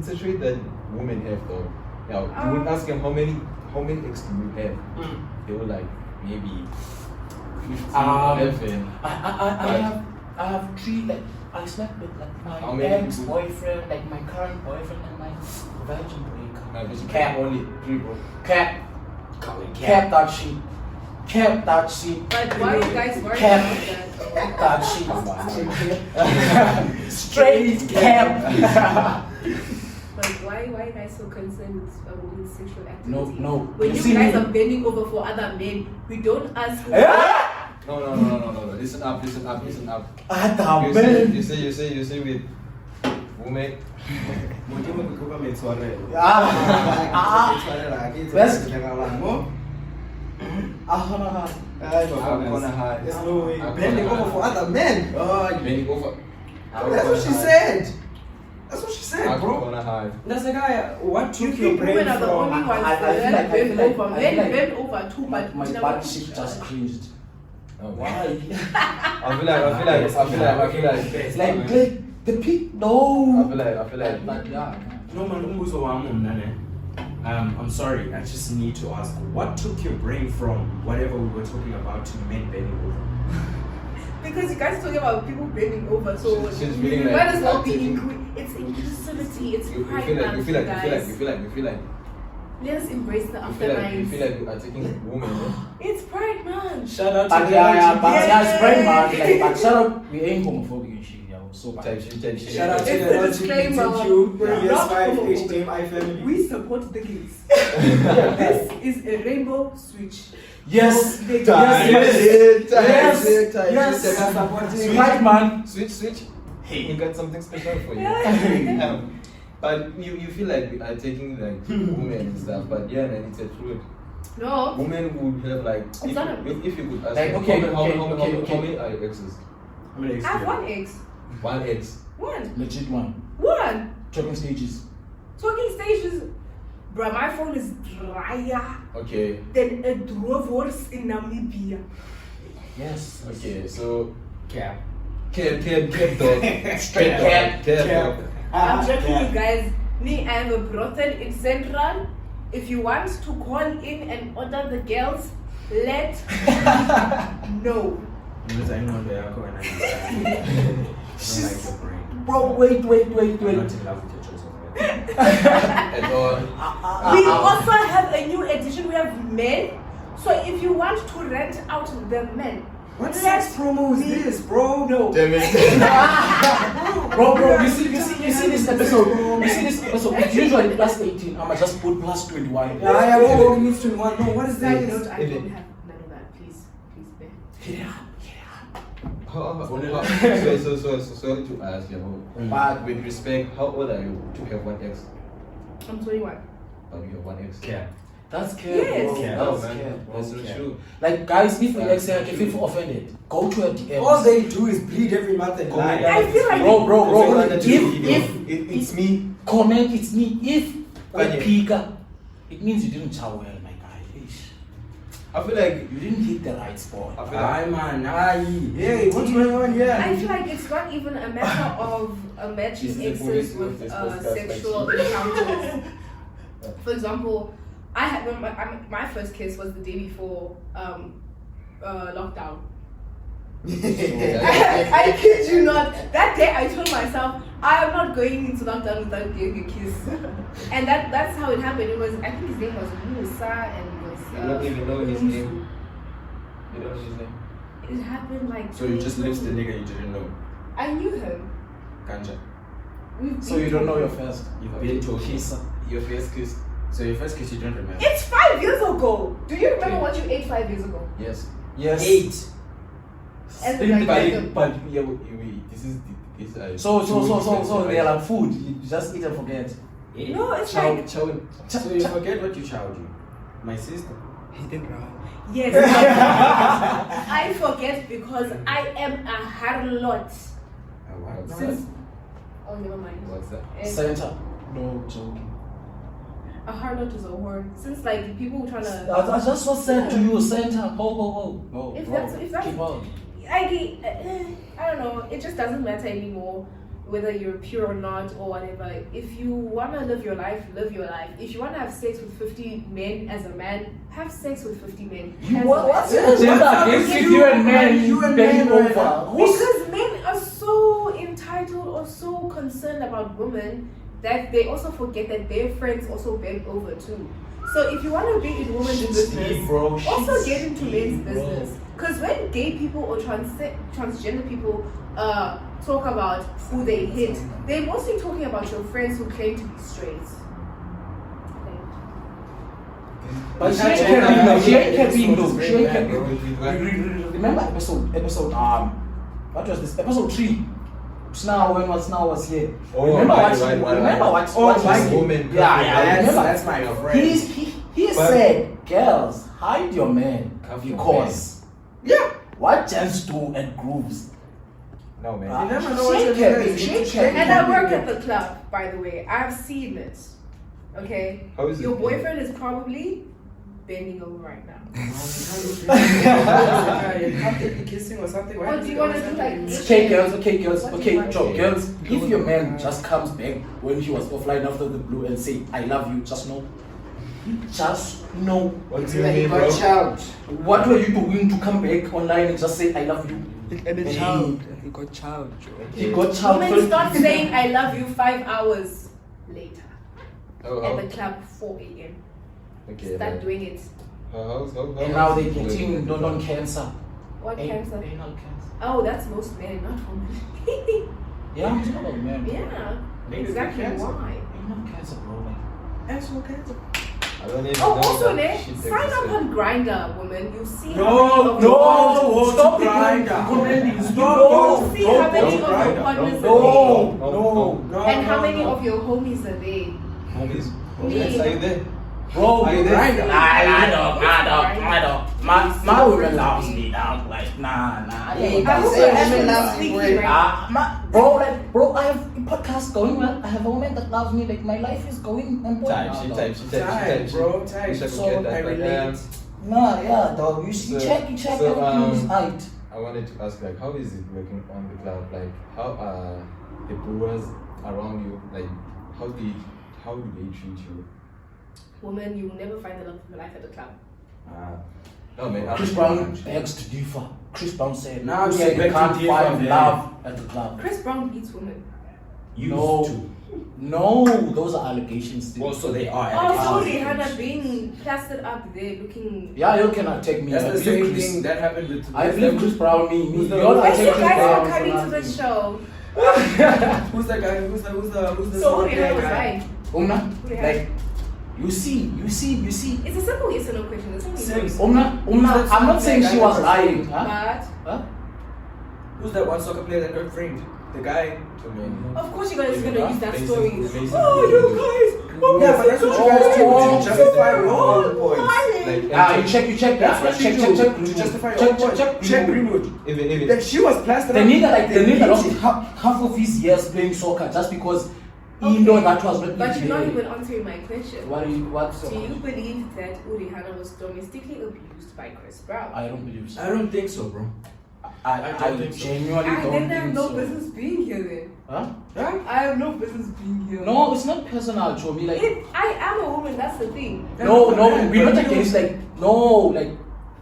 a trait that women have though. Now, you would ask them how many exes do you have? They were like maybe 15, 11. I have 3, like, I slept with like How my many ex-boyfriend, like my current boyfriend, and my virgin My boy. vision Cap. only 3, bro. Cap that shit. Cap that shit. But why are you guys worried Cap. about that? That shit. Straight cap. But why are you guys so concerned with a woman's sexual activity? No. When You you see guys me- are bending over for other men, we don't ask. No. Listen up. Adam, You man. say with women. There's no way. Bending over for other men. Bending over. That's what she said. That's what she said, bro. Gonna hide. That's the guy. What You took your think brain women are the only from? ones I that feel like- bend over. I feel Men like bend over too, but My you know butt what? shit just cringed. Oh, Why? I feel like. It's like the pig. No. I feel like. But yeah. No man, umbuzo wami mna ne. I'm sorry, I just need to ask, what took your brain from whatever we were talking about to men bending over? Because you guys are talking about people bending over, so She's you feeling might like as well be activity. it's inclusivity, it's You pride feel like month, you feel like Let's embrace the you feel afterlife. like you are taking women. It's pride month. Shout out But to yeah, but Yeah. yeah, it's very much like, but shut up, we ain't homophobic and shit, yeah, so bad. Type shit. Shout out to It's the a disclaimer. LGBTQ, We're not PS5, homophobic. HDMI family. We support the gays. This is a rainbow switch. Yes, The yes, right man. Switch. Hey, we got something special for you. But you feel like we are taking like women and stuff, but yeah, man, it's a truth. No. Women would have like if you could ask Like, them, okay, how okay. many are your exes? How many I have one ex. One ex. One. Legit one. One. Talking stages. Talking stations. Bruh, my phone is drier Okay. than a drove horse in Namibia. Yes. Okay. So Cap. cap dog. Straight cap. Cap. I'm checking you guys. Me, I have a brothel in Central. If you want to call in and order the girls, let me know. Because I know they are going to understand. I don't like your brain. Bro, wait. I'm not in love with your choice of words. At all. We also have a new edition. We have men. So if you want to rent out the men, What let sex promo is me this, bro? know. Damn it. Bro, you see this episode. It's usually plus 18. I'ma just put plus 21. Yeah, I have all means 21. No, what is I this? don't have If none it- of that. Please, bear. Yeah. So sorry to ask you, but with respect, how old are you to have one ex? I'm 21. But you have one ex. Cap. That's care, Yes. bro. Care. That's man. care. That's so true. Like guys, if you like say if you feel offended, go to a DM. All they do is bleed every month and lie. I feel like Bro, It's if me. comment it's me, if Kanye. Pika, it means you didn't chow well, my guy. Ish. I feel like You didn't hit the right spot. I feel like Aye, man. Aye. Hey, what's going on here? I feel like it's not even a matter of matching This is the exes police with with this podcast, sexual like- encounters. For example, I had my first kiss was the day before lockdown. I kid you not. That day I told myself I am not going into lockdown without giving a kiss, and that's how it happened. It was, I think his name was Musa, and it was. you don't even know his name. You don't know his name. It happened like. So you just lips the nigga you didn't know. I knew him. Ganja. So you don't know your first You've been told. kisser. Your first kiss. So your first kiss you don't remember. It's 5 years ago. Do you remember Okay. what you ate 5 years ago? Yes. Yes. 8. And In like the But, bag. but yeah, wait, this is this. So they're like food. You just eat and forget. No, it's Chow, like chow. So you forget what you chowed you. My sister. yes. I forget because I am a harlot. What? Since oh never mind. What's that? Center. No joking. A harlot is a whore. Since like people trying to I just was said to you, center. Ho. No, If bro. that's- Keep on. I don't know. It just doesn't matter anymore whether you're pure or not or whatever. If you wanna live your life, live your life. If you wanna have sex with 50 men as a man, have sex with 50 men. as a What's man. your agenda against you and men? You and bending men, over? Who's Because men are so entitled or so concerned about women that they also forget that their friends also bend over too. So if you want to be in women's business, bro. also get into men's business. Because when gay people or transgender people talk about who they hit, they're mostly talking about your friends who claim to be straight. But she ain't capping though. She ain't capping. Remember episode what was this? Episode 3. Snow was here. Oh, remember right, what? right, Remember right. what? Oh, what my he said? woman. Yeah. Remember? That's my friend. He But- said, girls, hide your man Have your because what gents do at grooves. No man. Ah. You never know what Shake your it, nigga is. shake Shake it. And I work at the club, by the way. I've seen it. Okay? How is it? Your boyfriend is probably bending over right now. You have to be kissing or something. Why Or do you want to do like this? Okay, girls. What do you Okay, want? Joe, girls. If your man just comes back when he was offline after the blue and say, "I love you," just know. What do you mean, bro? What were you doing to come back online and just say, "I love you"? And a child. He got child. He got child. Women start saying I love you 5 hours later Oh, at how? the club 4 a.m. Okay. Start doing it. How? And now they're getting non cancer. What cancer? Anal cancer. Oh, that's most men, not women. Yeah, I'm talking about men. Yeah, Niggas exactly get cancer. why. Anal cancer, bro. Like, Actual cancer. I don't even Oh, know also, that ne, shit sign up existed. on Grindr, woman. You see No, how many of stop it. See how many of your partners No. and how many of your homies are there. Homies. Me. Yes, are you there? Bro, Are you there? I don't. My woman loves me now. Like, nah. I hope your women sneaky right now. Bro, I have a podcast going well. I have a woman that loves me. Like, my life is going on point. She type. Tight, bro. Tight. Wish I could So get that, I but, relate. Nah, yeah, dog. You check so, everything's right. I wanted to ask, like, how is it working on the club? Like, how are the brewers around you? Like, how do they treat you? Woman, you will never find the love of your life at the club. No, man. Chris Brown begs to differ. Chris Brown said, Now "You you said beg you to can't differ, find man." love at the club." Chris Brown beats women. No, those are allegations. Still. Also, they are. Also, allegations. Rihanna being plastered up there looking. Yeah, you cannot take me. That's I the believe same Chris- thing that happened with. I believe Chris Brown, me. Who's the- You all are Thank you taking guys down for coming to nothing. the show. Who's that guy? Who's the? So who guy? Rihanna was right? Umna, Rihanna. like, you see. It's a simple yes or no question. It's only Same. yes. Umna, I'm not saying she was lying. Huh? But Huh? Who's that one soccer player that got framed? The guy. of course, you guys are gonna use that Basically, story. basically. Oh, you guys! Oh, Yeah, but that's what you guys do to justify your own Like, points. You check. That's what you do to justify your own points. Check Greenwood. even That she was plastered. The up. nigga They lost beat it. half of his years playing soccer just because that was not But you're not there. even answering my question. What's Do you believe that Rihanna was domestically abused by Chris Brown? I don't believe so. I don't think so, bro. I don't think so. genuinely I don't then have think no so. business being here then. Huh? I have no business being here. No, it's not personal, Chomi. Like, I am a woman, that's the thing. no, But we're not you- against like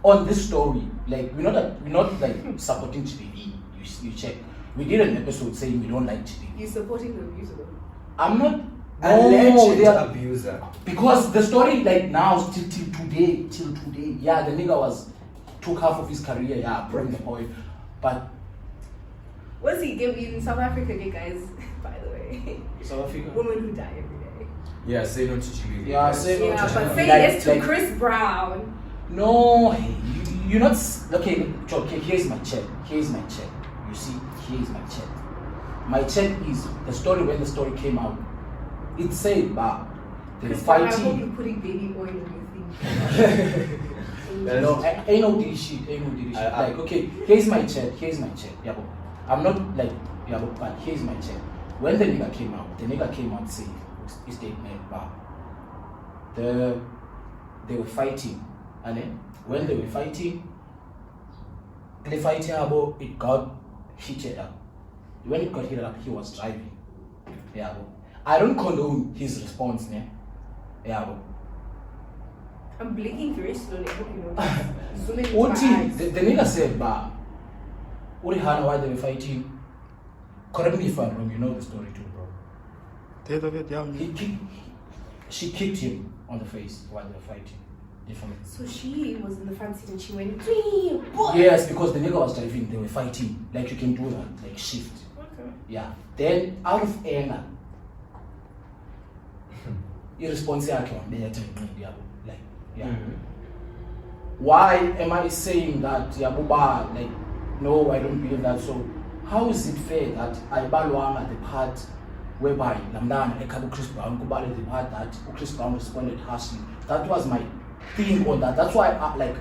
on this story. Like we're not like supporting TVV. You check. We did an episode saying we don't like TVV. You're supporting the abuser though. I'm not. Alleged they are, abuser. because the story like now till today. Yeah, the nigga took half of his career. Yeah, from the oil, but What's he giving in South Africa, guys? By the way, South Africa. women who die every day. Yeah, say no to GBV. Yeah, say no Yeah, to but GBV. say Like- yes to like- Chris Brown. No, you're not. Okay, here's my check. Here's my check. You see, here's my check. My check is the story when the story came out. It said, but they're Chris Brown, I hope fighting. you're putting baby oil on your thing. No, ain't no dirty shit. Like, okay, here's my check. Yeah, but I'm not like, yeah, but here's my check. When the nigga came out, saying, his statement, but they were fighting. And then when they were fighting, about it got heated up. When it got heated up, he was driving. Yeah, but I don't condone his response, ne? Yeah, but I'm blinking very slowly. I hope you know. Zooming into my Oti, eyes. the nigga said, but Rihanna, while they were fighting, correct me if I'm wrong, you know the story too, bro. She kicked him on the face while they were fighting. Definitely. So she was in the front seat and she went, "Dream, what?" Yes, because the nigga was driving, they were fighting. Like you can do that, like shift. Okay. Yeah. Then out of anger, irresponse yakhe wambetha inqindi yabo. Like, yeah. Why am I saying that yabuba? Like, no, I don't believe that. So how is it fair that ayibalwanga the part whereby Lamdana ekhabu Chris Brown kubale the part that Chris Brown responded harshly? That was my thing on that. That's why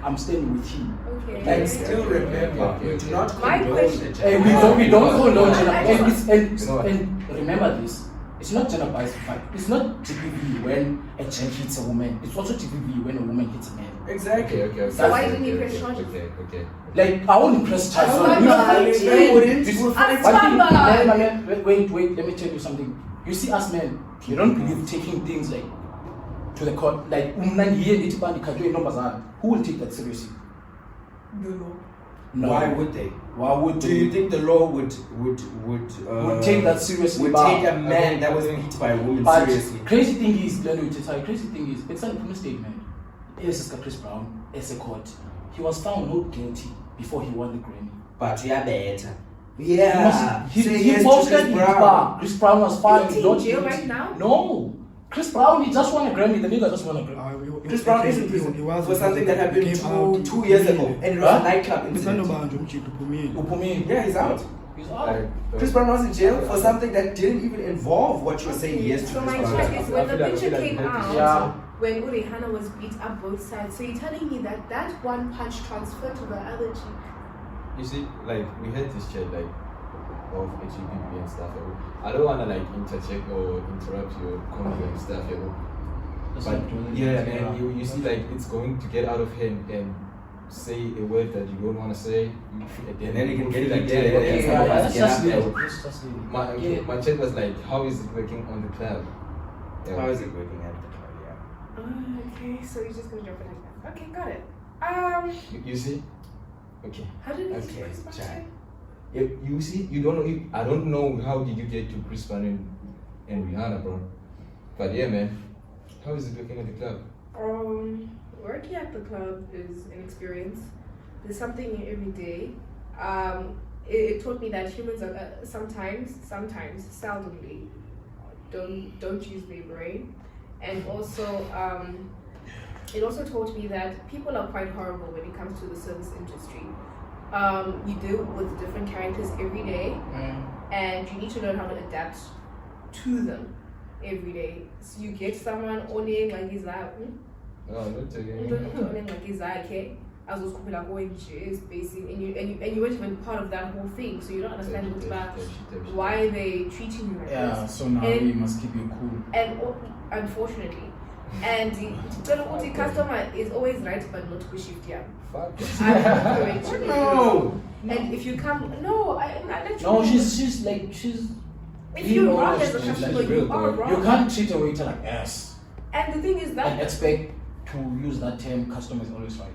I'm standing with him. Okay. And still remember, we do not My condone question- the We don't condone gender. I And remember this. It's not gender biased fight. It's not TPV when a gent hits a woman. It's also TPV when a woman hits a man. Exactly. Okay. So why didn't you press charges? Okay. Like I won't press charges. Oh, on no, you. they wouldn't. You see, As one thing, Saga. man, wait, let me tell you something. You see us men, you don't believe taking things like to the court, like who will take that seriously? No. Why would they? Why would Do they? you think the law would take that seriously? Would But- take a man that was beat by a woman But seriously? crazy thing is, it's an open statement. Yes, Chris Brown, as a court, he was found not guilty before he won the Grammy. But we are better. He Yeah. Say he yes to posted Chris it, Brown. but Chris Brown was found Is he not in jail guilty. right now? No, Chris Brown, he just won a Grammy. The nigga just won a Grammy. Chris Brown is in prison for something that happened two years ago, and it was Huh? a nightclub incident. Upumi. Yeah, he's out. He's out. Chris Brown was in jail for something that didn't even involve what you were saying yes to So Chris my Brown. check is when the I feel picture like came we have to out, Yeah. when Rihanna was beat up both sides. So you're telling me that one punch transferred to the other cheek? You see, like we had this chat like of HGPV and stuff. I don't wanna like interject or interrupt your comment and stuff, But yeah, man, you see like it's going to get out of hand and say a word that you don't want to say. And then you can get it like, again. Okay, Yeah, that's just yeah. it. That's just it. My chat was like, how is it working on the club? Yeah. How is it working at the club? Yeah. Oh, okay, so you're just gonna drop it like that. Okay, got it. You see? Okay. How did you Okay, get Chris Brown? Jack. You see, you don't know. I don't know how did you get to Chris Brown and Rihanna, bro. But yeah, man, how is it working at the club? Working at the club is an experience. There's something new every day. It taught me that humans are sometimes, seldomly, don't use their brain, and also it also taught me that people are quite horrible when it comes to the service industry. You deal with different characters every day, and you need to learn how to adapt to them every day. So you get someone only like he's like, No, not again. okay, as was popular going is basic, and you weren't even part of that whole thing, so you don't understand why they treating you like this. So now And- we must keep you cool. And unfortunately, and the customer is always right but not pushy. Yeah. Fuck. I'm correct. No. And if you come, no, I let you No, know. she's like she's. If you're wrong as a She's customer, like you real, are though. wrong. You can't treat a waiter like ass And the thing is and that expect to use that term. Customer is always right.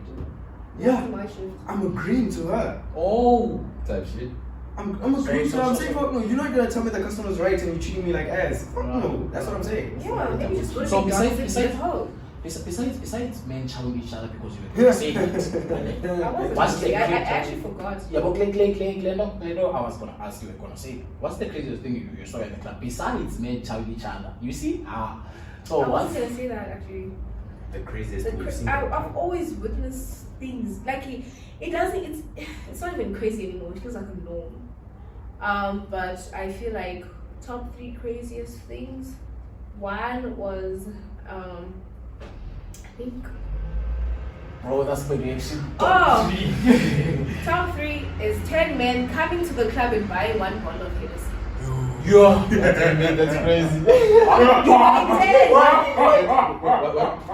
Yeah, my shift. I'm agreeing to her. Oh. Type shit. I'm agreeing to her. I'm saying, fuck no, you're not gonna tell me the customer's right and you're treating me like ass. Fuck no, that's what I'm saying. Yeah, maybe just go to So McDonald's besides- and get home. Besides men chowing each other because you were saying it. I wasn't What's the actually, I great- actually forgot. Yeah, but Glendo, I was gonna ask you, what's the craziest thing you saw in the club besides men chowing each other? You see? So I what? was gonna say that actually. The craziest The thing you've cra- seen. I've always witnessed things like it doesn't. It's not even crazy anymore. It feels like a norm. But I feel like top 3 craziest things. One was I think. Bro, that's the reaction. Oh, top 3 is 10 men coming to the club and buying 1 bottle of Hennessy. Yeah. That's crazy.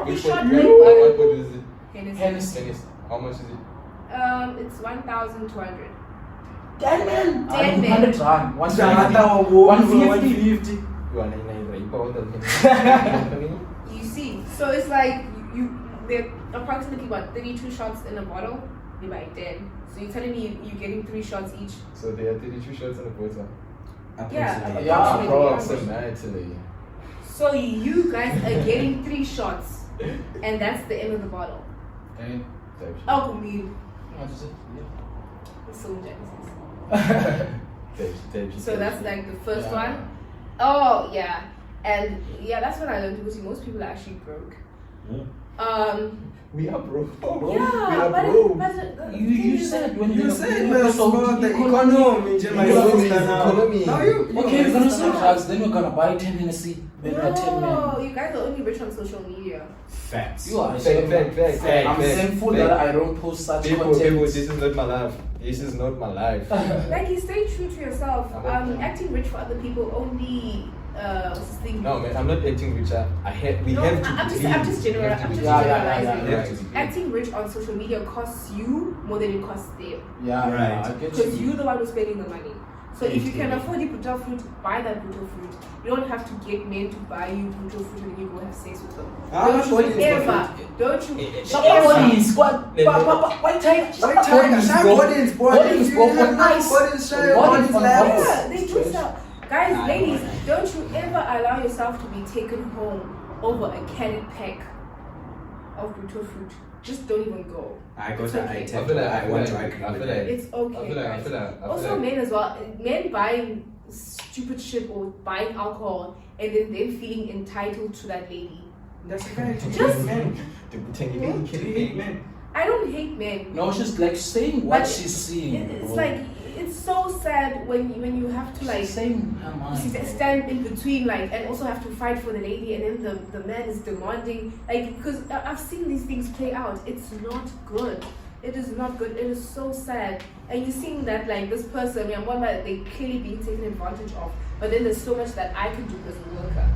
Which What one? is it? Hennessy. Hennessy. How much is it? It's 1,200. 10 men. 10 men. 100 rand. 150. You are 99 right? Power than You see, so it's like they're approximately what 32 shots in a bottle. They buy 10. So you're telling me you're getting 3 shots each. So there are 32 shots in a bottle. Yeah, Yeah, Approximately. So you guys are getting 3 shots, and that's the end of the bottle. Okay. Type shit. Oh, me, What is it? so jealous. Type shit. So that's like the first one. Oh yeah, and yeah, that's when I learned because most people are actually broke. We are broke. Yeah, but You said when You said let's about the economy, Jim. Economy. Now you. Okay, we're gonna sell drugs, then we're gonna buy 10 Hennessy, then we're 10 men. No, you guys are only rich on social media. Facts. You are Fact. I'm thankful that I don't post such People, content. this is not my life. This is not my life. Like you stay true to yourself. I'm okay. Acting rich for other people only. What's this thing? No, man, I'm not acting richer. We No, have to. I'm just generalizing. Yeah. Acting rich on social media costs you more than it costs them. Yeah, Right. I get Because you. you're the one who's spending the money. So if you can afford the brutal fruit, buy that brutal fruit. You don't have to get men to buy you brutal fruit and then you go have sex with them. Don't you ever. Somebody's what? Why tiger? Bodies, Bodies go for nice. Bodies, Bodies for nice. Yeah, they do stuff. Guys, ladies, don't you ever allow yourself to be taken home over a cannon pack of brutal fruit. Just don't even go. I go It's to okay. I I tend feel to like I want to I agree feel with like- that. It's okay. I feel guys. like Also, men as well. Men buying stupid shit or buying alcohol and then them feeling entitled to that lady. That's a fact. Just- men. Killing Hate men. I don't hate men. No, she's like saying what But she's seeing. It's bro. like it's so sad when you have to like she's saying her mind. stand in between like and also have to fight for the lady and then the man is demanding like because I've seen these things play out. It's not good. It is not good. It is so sad. And you're seeing that like this person, I'm one that they clearly being taken advantage of. But then there's so much that I could do as a worker.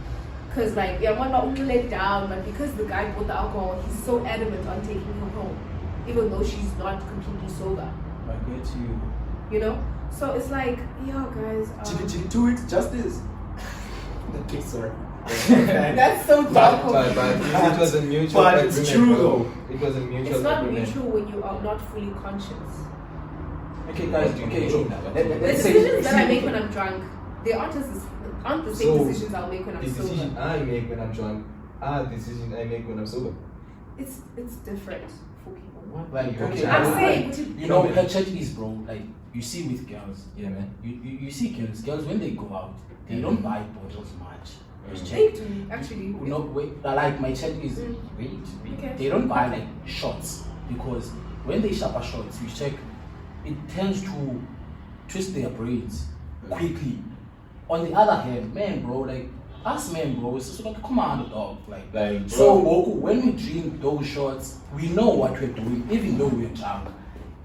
Cause like yeah, one not only let down, but because the guy bought the alcohol, he's so adamant on taking her home, even though she's not completely sober. I get you. You know? So it's like, yeah, guys. Chitty 2 weeks justice. Okay, sorry. That's so But dumb. it was a mutual But it's agreement, true, bro. though. It was a mutual It's not agreement. mutual when you are not fully conscious. Okay, guys. Okay, Joe. The Let's say. decisions that I make when I'm drunk, they aren't the same So, decisions I'll make when The I'm decision sober. I make when I'm drunk are decisions I make when I'm sober. It's different for people. Like, okay, I'm like, saying, you know, her church is, bro. Like, you see with girls. Yeah, man. You see girls when they go out, they don't buy bottles much. Just check. they do actually. No, wait, like my check is wait. Okay. They don't buy like shots because when they shop a shots, you check, it tends to twist their brains quickly. On the other hand, man, bro, like us men, bro, it's just like, come on, dog. Like, So, Boku, when we drink those shots, we know what we're doing, even though we're drunk.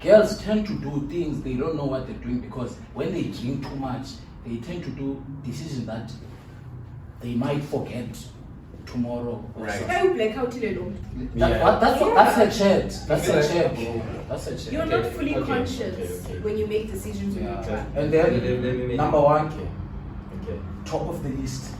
Girls tend to do things they don't know what they're doing because when they drink too much, they tend to do decisions that they might forget tomorrow. Or Right. something. Hey, you blackout in alone. That's a chat. That's a chat, bro. That's a chat. You're not fully okay, conscious okay. when you make decisions when you Yeah. drive. And Let me then make- number one, Okay. top of the list.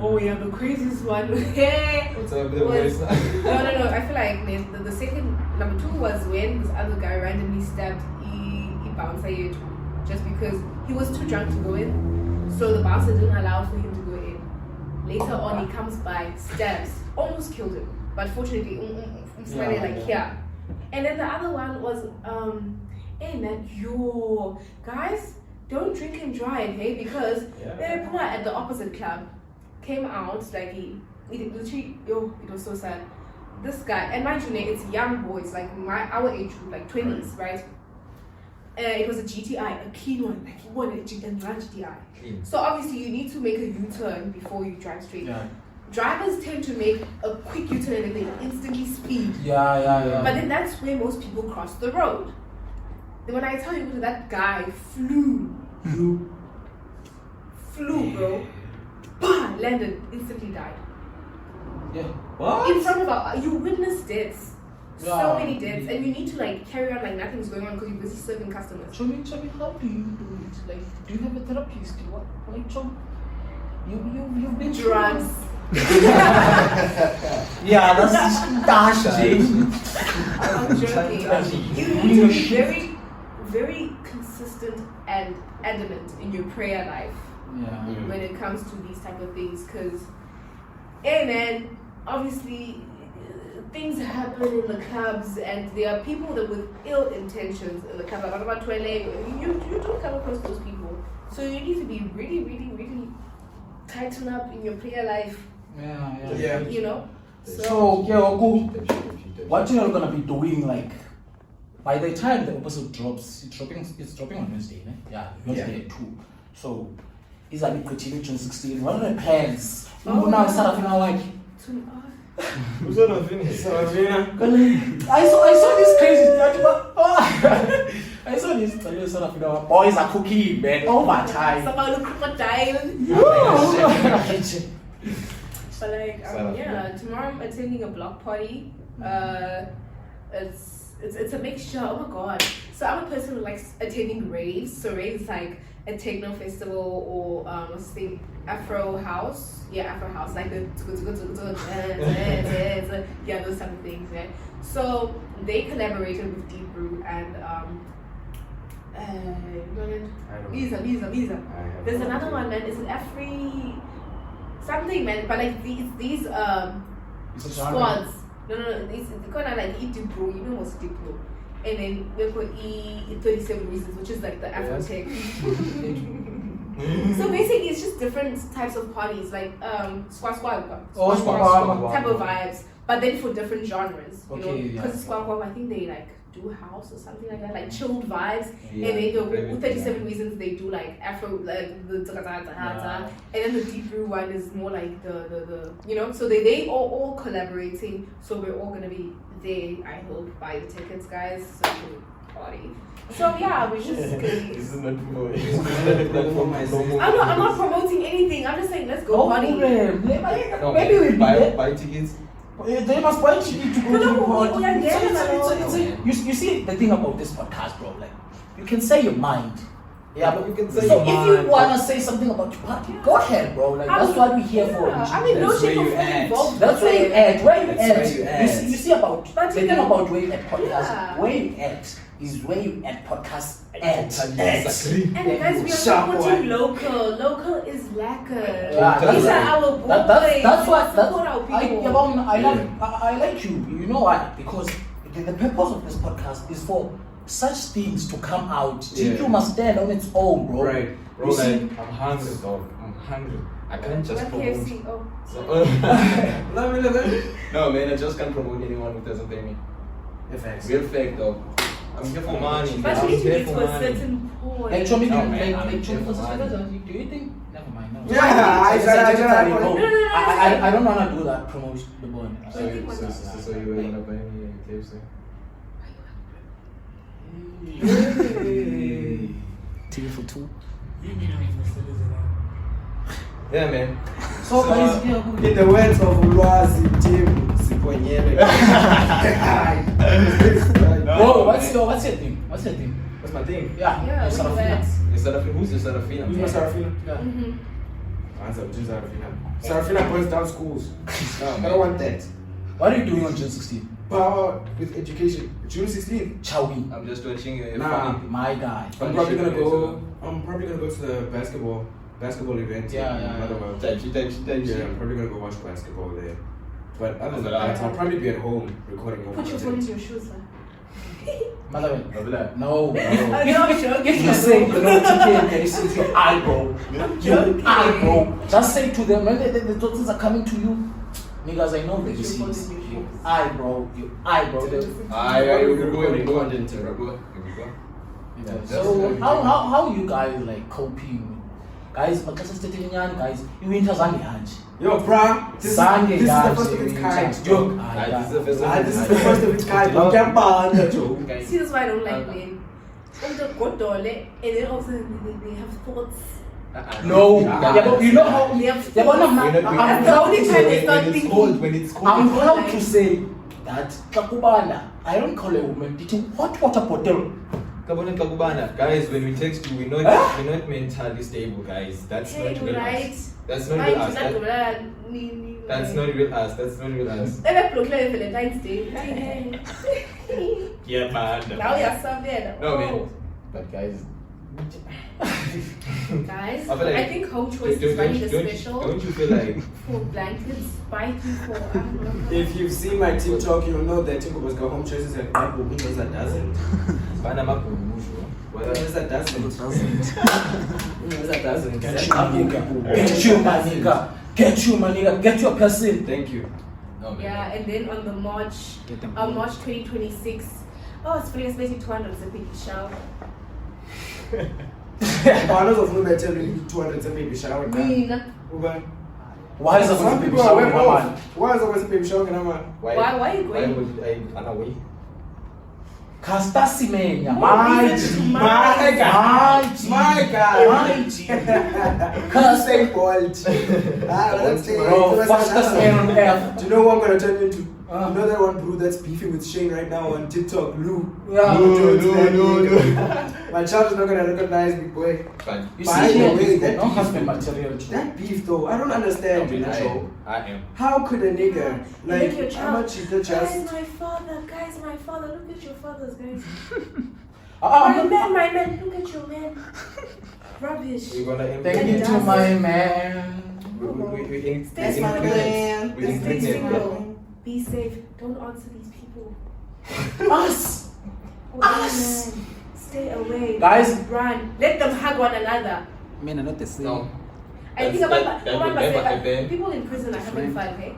Oh yeah, the craziest one. Hey. What's up with the Was- voice? No. I feel like man, the second number 2 was when this other guy randomly stabbed he bouncer here too, just because he was too drunk to go in, so the bouncer didn't allow for him to go in. Later on, he comes by, stabs, almost killed him, but fortunately, somebody like here. And then the other one was hey man, yo guys, don't drink and drive, hey, because Yeah. Puma at the opposite club came out like he literally, it was so sad. This guy, and mind you, it's young boys like our age group, like 20s, right? It was a GTI, a clean one, like he wanted a GTI. Clean. So obviously you need to make a U-turn before you drive straight. Yeah. Drivers tend to make a quick U-turn and they instantly speed. Yeah. But then that's where most people cross the road. Then when I tell you that guy flew, bro, bah, landed, instantly died. Yeah. What? In front of our, you witnessed deaths. So Yeah. many deaths, and you need to like carry on like nothing's going on because you're busy serving customers. Chomi, how do you do it? Like, do you have a therapist? What? Like, Chom, you've been Drugs. Yeah, that's I'm joking. You need to be very, very consistent and adamant in your prayer life Yeah. when it comes to these type of things, because, hey man, obviously things happen in the clubs, and there are people that with ill intentions in the club. Like about toilet, you do come across those people, so you need to be really, really, really tighten up in your prayer life. Yeah. You know. So, Oku, what you're gonna be doing, like, by the time the episode drops, it's dropping on Wednesday, ne? Yeah, Wednesday at 2. So, is that pretty June 16? What are the plans? Oh, Now, yeah. Sarafina, like, Who's gonna finish? I saw this crazy I saw this Sarafina, boys are cooking, man, overtime. About the crocodile. But like, yeah, tomorrow I'm attending a block party. It's a mixture. Oh my god! So I'm a person who likes attending raves. So raves is like a techno festival or what's the thing? Afro house. Yeah, Afro house, like the yeah, those type of things. Yeah. So they collaborated with Deep Brew and Visa. There's another one, man. It's an Afri something, man. But like these squads. No. It's kind of like Deep Brew. You know what's Deep Brew? And then we put 37 Reasons, which is like the Afro tech. So basically, it's just different types of parties, like squad type of vibes, but then for different genres. You know, because squad, I think they like do house or something like that, like chilled vibes. Yeah, and then the maybe, 37 Reasons they do like Afro, like the and then the Deep Brew one is more like the you know. So they all collaborating. So we're all gonna be there. I hope buy the tickets, guys. So we can party. So yeah, we're just gonna be. This is not promoting. I'm not promoting anything. I'm just saying let's go party. Maybe we buy tickets. They must buy tickets to go to the party. we are there. You see the thing about this podcast, bro. Like, you can say your mind. Yeah, but You can say so your if you mind. wanna say something about your party, go ahead, bro. Like, that's what we're here for. I mean, no That's shape where or you form at. involved. That's where you at. Where you That's at? where you at. You see about But the you thing can- about where you at podcast. Yeah. Where you at is where you at podcast at. Exactly. And guys, we are Sharp supporting local. Local is lacquer. Yeah, These are our boys. That's what Support our people. I like you. You know why? Because the purpose of this podcast is for such things to come out. Yeah. GQ must stand on its own, bro. Right. Bro, You see? like, I'm hungry, dog. I'm hungry. I can't just What promote. KFC? Oh. No, man, I just can't promote anyone who doesn't pay me. FX. Real fake, dog. I'm here for money. But I'm you need to here get for to a money. certain point. Like, show me, No, man, like, show me I'm for fine. sisters. Do you think? Never mind. No. Yeah, I I don't want to do that promotion. The bond. So you were gonna buy me a KFC? TV for two. Yeah, man. So guys, In the words of Ulwazi, Tim Siponyele. bro, what's your thing? What's your thing? What's my thing? Yeah, Yeah, you're we Sarafina. went. Is Sarafina? Who's the Sarafina? You know Sarafina? Yeah. Answer, which is Sarafina? Sarafina burns down schools. No, I man. don't want that. What are you doing on June 16th? Power with education. June 16th. Chowi. I'm just watching a Nah. funny. My guy. I'm probably gonna go to the basketball event. Yeah. Type shit. Yeah, I'm probably gonna go watch basketball there. But other than that, I'll probably be at home recording more Put your phone content. into your shoes, sir. Mother, no. I'm not joking. If you say, you know, TK, you say to your eyebrow, your eyebrow, just say to them, when the daughters are coming to you, niggas, I know that you see this. Your eyebrow, your eyebrow. We're going. So how you guys like coping? Guys, guys, you winter zange. Yo, bruh, this is the first of its kind. This is the first of its kind. You can't ban that, Joe. See, that's why I don't like men. And then also they have thoughts. No, yeah, but you know how. They have Yeah, but thoughts. I'm That's the only time they start when it's thinking. cold, when it's cold. I'm proud to say that Kakubana, I don't call a woman teaching hot water bottle. Kabana, guys, when we text you, we're not mentally stable, guys. That's not real Right. us. That's not real us. That's not real us. That's not real us. Valentine's Day. Yeah, man. Now you're somewhere. No, man. But guys, Guys, I feel like- I think home choice is running the special don't you feel like for blankets, biking for, I don't know. If you've seen my TikTok, you'll know that Tinko was got home choices and Bible windows that doesn't. Panama Kumusho? Windows that doesn't. Windows that doesn't. Get you, my nigga. Get you, my nigga. Get your person. Thank you. No, man. Yeah, and then on the March 2026, it's free, especially 200 a baby shower. Partners of women tell me 200 and baby shower. Why is that Some people are way off. Why is always a baby shower? Why are you going? Why would I run away? Casta Simenia. My God. Cause Stay bold. Stay bro, fastest man on earth. Do you know what I'm gonna turn you into? Uh. You know that one bro that's beefing with Shane right now on TikTok, Lou. Yeah. No. My child is not gonna recognize me, boy. Fine. You By see the here, way, no that husband material. That beef though, I don't understand, you know. I am. How could a nigga Make your like child, how much you could guys, just my father, look at your fathers, guys. I'm My man, look at your man. Rubbish. We're gonna Thank you to my man. we Stay single. we Stay include single. Be safe. Don't answer these people. Us. Oh, Us. man. Stay away. Guys. Run. Let them hug one another. Men are not the same. No. I think That would never happen. people in prison are having fun, hey?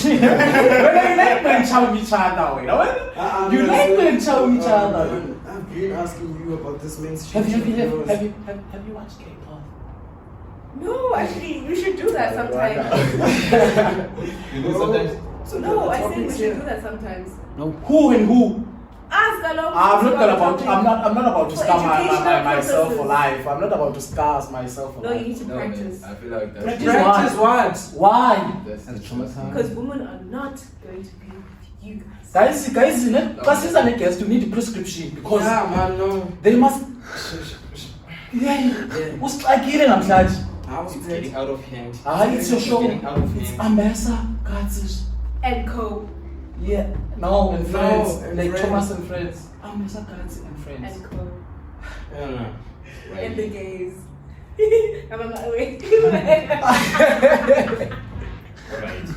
You like when chow each other, you know? You like when chow each other. I've been asking you about this man's Have you videos. watched K-pop? No, actually, we should do that sometime. You know sometimes. No, I said we should do that sometimes. Who and who? Ask along. I'm not about to For scar educational myself purposes. for life. I'm not about to scar myself for No, life. you need to No, man. practice. I feel like that's Practice Practice what? Why? That's Because women are not going to be with you guys. Guys, because these are niggas to need prescription because Yeah, man, no. they must. Who's like killing I'm charged? How's it's it? getting out of hand. It's your show. Getting out of It's hand. Ambassa, Katsis. And co. Yeah, no, and friends. and Like friends. Thomas and friends. Ambassa, Katsis, and friends. And co. I don't know. And the gays. I'm on my way. Alright.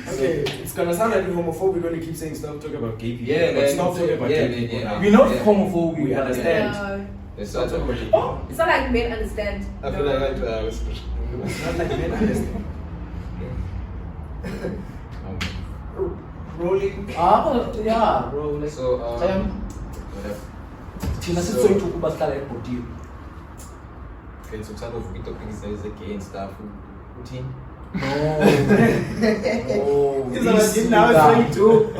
Okay, it's gonna sound like we're homophobic when we keep saying stop talking about gay people. Yeah, but man. stop talking about Yeah, gay people yeah. now. We're not Yeah. homophobic, We we understand. understand. Let's Stop start talking talking about gay people. It's not like men understand. I feel like It's not like men understand. rolling. Yeah, bro. Like, So, whatever. thina So- sithoyithi ukuba sihlala ebhodini. Okay, so some of the topics is gay and stuff. Routine. No. These are the now it's 22.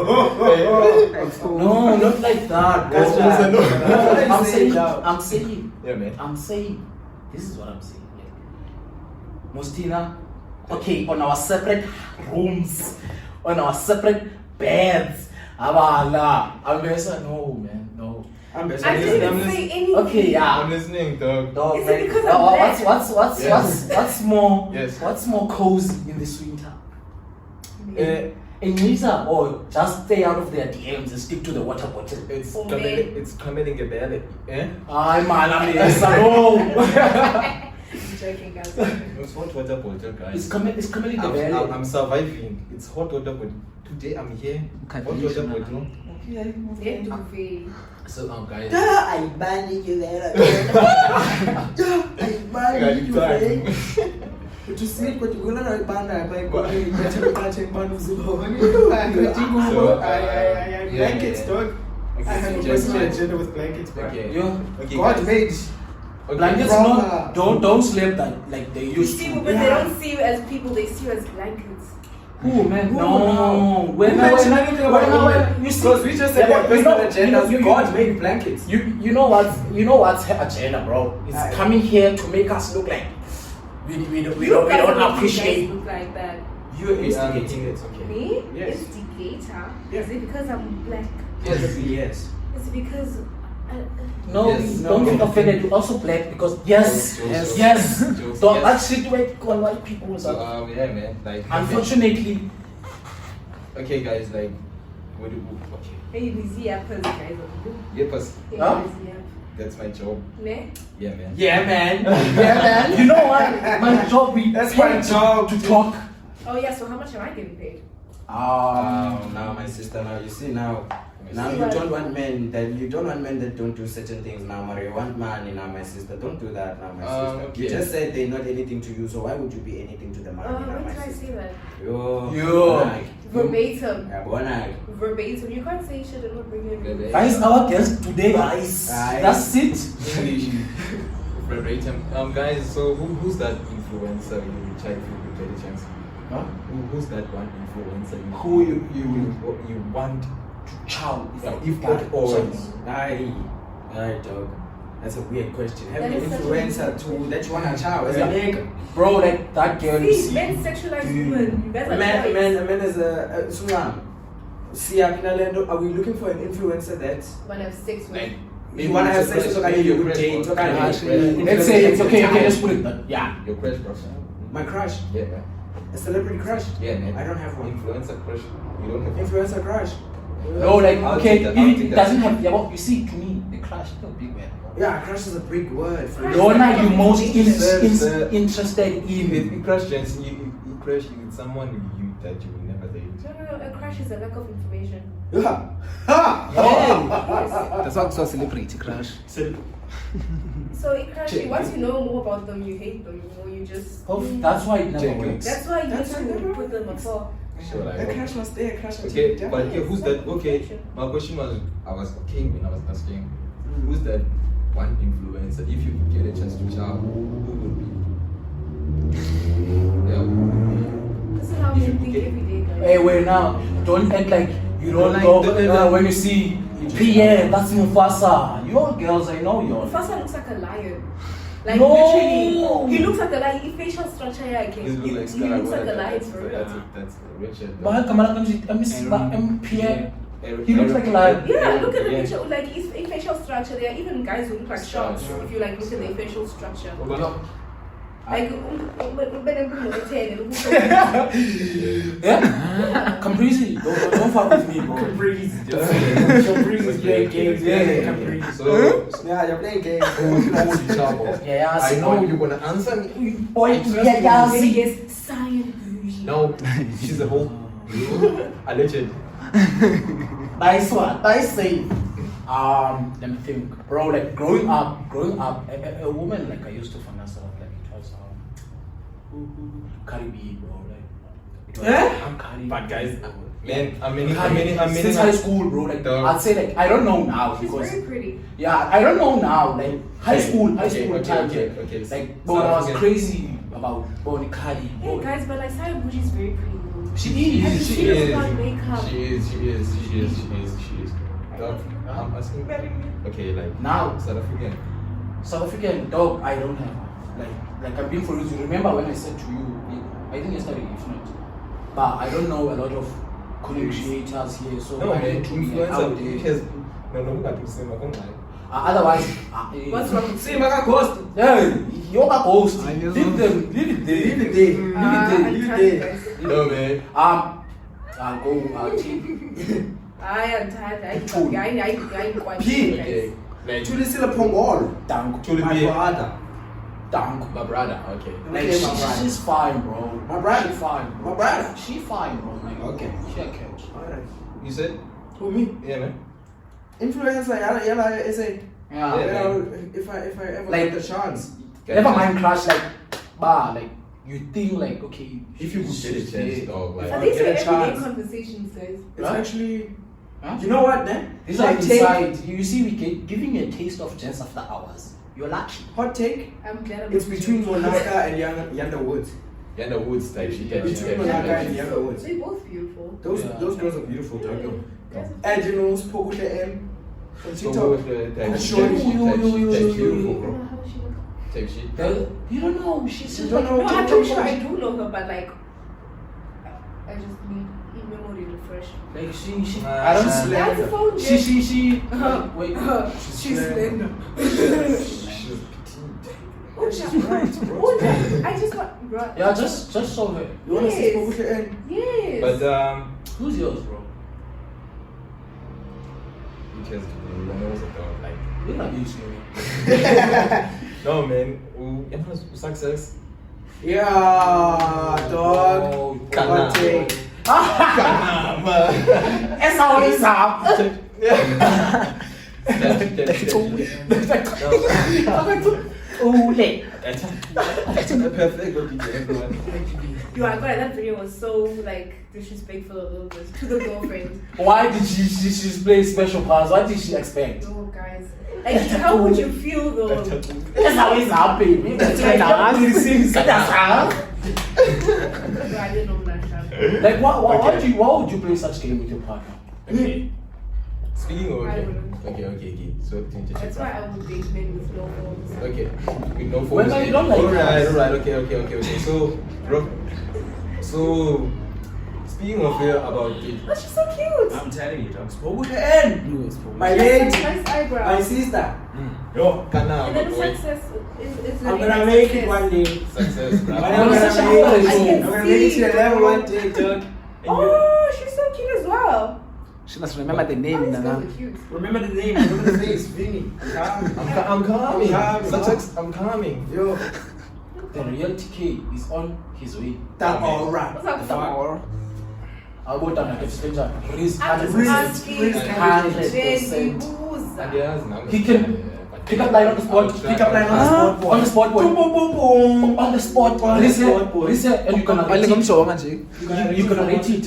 No, not like that, bro. That's just a no. No, I'm Say saying, it out. Yeah, man. I'm saying, this is what I'm saying. Like, Mostina, okay, on our separate rooms, on our separate beds, abala, Ambessa, no, man, no. I didn't say anything. Okay, yeah. I'm listening, dog. Dog, Is it like, because I'm black? what's more Yes. what's more cozy in this winter? In winter, or just stay out of their DMs and stick to the water bottle. It's Oh, coming. man. It's coming in belly. Eh? Ay, man, I'm no. I'm joking, guys. It's hot water bottle, guys. It's coming in the belly. I'm surviving. It's hot water bottle. Today I'm here. Hot water bottle. Yeah, duvet. So guys. I banded you there. I banded you there. But you see, but you're gonna write band. I buy blankets, dog. I have a personal agenda with blankets, bro. Okay. Okay, God guys. made. Okay. Blankets, Brother. no, don't sleep like they You used see, to. but they don't see you as people, they see you as blankets. Who, man? Who No. now? When Who I mentioned anything about women? you see, Because we just said yeah, our personal agendas. you- God made blankets. You know what's her agenda, bro? It's Aye. coming here to make us look like we don't guys appreciate. look like that. You're We are instigating making it. it. Okay. Me? Yes. Instigator? Yeah. Is it because I'm black? Yes. Yes. Is it because No, Yes. don't feel offended. You're also black because yes, Jokes, yes. jokes, So yes. that shit where on white people. So yeah, man. Like. Unfortunately, Okay, guys. Like. What do? Okay. hey, busy apples, guys? Yeah, but Hey, Huh? busy apples. that's my job. Ne? Yeah, man. yeah, man. You know what? My job we That's pay my job to talk. Oh yeah, so how much am I getting paid? Now my sister, now you see now See you what? don't want men that don't do certain things now, Mario. You want money now, my sister. Don't do that now, my sister. You okay. just said they're not anything to you, so why would you be anything to the man now, When my did I sister? say that? Yo. Verbatim. Yeah, bonai. Verbatim. You can't say shit and not bring it. Baby. Guys, our guest today, guys. Aye. That's it. English. Verbatim. Guys. So who's that influencer you try to get a chance? Huh? Who's that one influencer Who you you want to chow if God always? Aye, dog. That's a weird question. Have That an is such a influencer weird to question. that you wanna chow as a Yeah. nigga? Bro, like that girl you See, see. men sexualize women. You guys A are man boys. is a sungam. See, are we looking for an influencer that Wanna have sex with. Like, you wanna have sex with? maybe You your would crush, date? bro. Okay, Let's say it's okay, let's put it that. Yeah. Your crush, bro. My crush, Yeah, man. a celebrity crush. Yeah, man. I don't have one. Influencer crush. You don't have. Influencer crush. No, like I'll okay, take that, if I'll it take that. doesn't have yeah, well, you see to me the crush is a big word. Yeah, crush is a big word. For Crush. me. The one are you most Sir. interested If in? you crush, you crush with someone you that you will never date. No. A crush is a lack of information. Yeah. Yes. That's why I'm so celebrity crush. So a crush, once you know more about them, you hate them, or you just. Oh, that's why it never Check it. works. That's why you That's need why to never put them afar. Sure, like. A crush must stay a crush. Okay, but okay, who's that? Okay, my question was, I was okay when I was asking, who's that one influencer? If you could get a chance to chow, who would be? Yeah, who would This is how If we you think get- every day, guys. Hey, wait now. Don't act like you don't Like, know the- when you see Pierre, that's Mufasa. Your girls, I know you. Mufasa looks like a lion. Like No. literally, he looks like a lion. His facial structure, yeah, be? He's he like looks like a lion for real. That's Richard. Bahal kamera kami Pierre. He looks like a lion. Yeah, look at the picture. Like his facial structure. There are even guys who look like sharks. Sure. If you like look at their facial structure. But- Like, Yeah? Caprese. Don't fuck with me, bro. Caprese. Caprese is playing games. Yeah, Caprese. So, Yeah, you're playing games. who would you chow? Yeah, I know you're gonna answer me. Boy, yeah, see. yes, science. No, she's a whole alleged. Nice one. Nice save. Let me think, bro. Like growing up, a woman like I used to finance her, like it was Caribbean, bro. Like, it was, Eh? I'm Caribbean. But guys, Man, Since high school, bro. Like, Dog. I'd say like I don't know now She's because very pretty. yeah, I don't know now. Like high school time. Okay. Like, but I was crazy about Bonnie Cardi. Hey guys, but like Saga Bougie is very pretty though. She Have you is. seen her without makeup? She is. Dog, I'm asking. Okay, like Now, South African. South African dog, I don't have. Like I'm being for you. Remember when I said to you, I think yesterday, if not, but I don't know a lot of content creators here, so No, I man, need to be like, out influencer there. because no, we got to say, I can't lie. Otherwise, What's wrong with See, Maka Ghost. Yeah, you're a ghost. I Leave know. them. Leave it there. Leave it there. Leave it there. No, man. I'll go. Team. I am tired. I quite Okay. Like, To the Silla Pongol. Dank. to the My beer. brother. Dank. My brother. Okay. Like Okay, my brother. she's fine, bro. My brother. She fine. Bro. My brother. She fine, bro. Like, Okay. She a catch. Alright. You said? Who me? Yeah, man. Influencer, yala, I say. Yeah. Yeah. If I ever Like- get the chance. Never mind crash like like you think like okay If you could get a she's chance, there. dog, If like. Are I these get your a everyday chance. conversations, guys? It's Huh? actually, Huh? you know what then? These are Hot take. inside. You see, we giving you a taste of Jazz After Hours. You're lucky. Hot take. I'm glad I'm It's between Monaka and Yanda Woods. Yeah, the woods type shit. Type shit, Between type shit, Monaka type and shit. Yanda Woods. They're both beautiful. Those Yeah. those girls are beautiful, dog. Guys are- And you know, spoke with the M from So TikTok. with the type I'm shit, sure type shit, you- type shit, type shit, beautiful, bro. How does she look? type shit. You don't know. She's You just don't like know. No, I'm pretty sure I do know her, but like, I just need memory refresh. like she. Nah, I don't nah. see. That's the phone. She. Wait, Wait. she's slender. She's Oh, I just want, bro. Yeah, just saw her. You wanna see Yes. spoke with the M? Yes. But Who's yours, bro? because you know what's a dog like. You're not used to me. No man, success. Yeah, dog. Oh, Kana. Hot take. It's always up. Perfect. Okay, everyone. You are good. That video was so like disrespectful a little bit to the girlfriend. Why did she play special parts? What did she expect? Oh, guys. Like, how would you feel though? That's how it's happening. That's Like, how That's how. Bro, I didn't know that. Like, why would you play such game with your partner? Okay. Speaking of I okay. wouldn't. Okay. So That's why I would date men with no phones. Okay. With no phones. Well, you don't like Alright. Okay. So, bro. So, speaking of about it. Oh, she's so cute. I'm telling you, dog. Spoke with the M. My She lady. has nice eyebrows. My sister. Yo, Kana. And then Wait. success is I'm gonna make it one day. Success. I'm bro. gonna make it. I'm gonna make it to the level one day, dog. Oh, she's so cute as well. She must remember the Oh, name. these girls are cute. Remember the name. Remember the face. Vinny. I'm coming. Success. I'm coming. Yo. The reality K is on his way. That alright. What's up, fuck? I'll go down like a stranger. Risk I'm just 100%. asking. Jenny, who's And there's now. He can pick up line on the spot. Pick up line on the spot, boy. On the spot, boy. Boom, boom, boom, boom. On the spot, boy. On the Listen, spot, boy. listen, and you're gonna rate it. You're gonna rate it.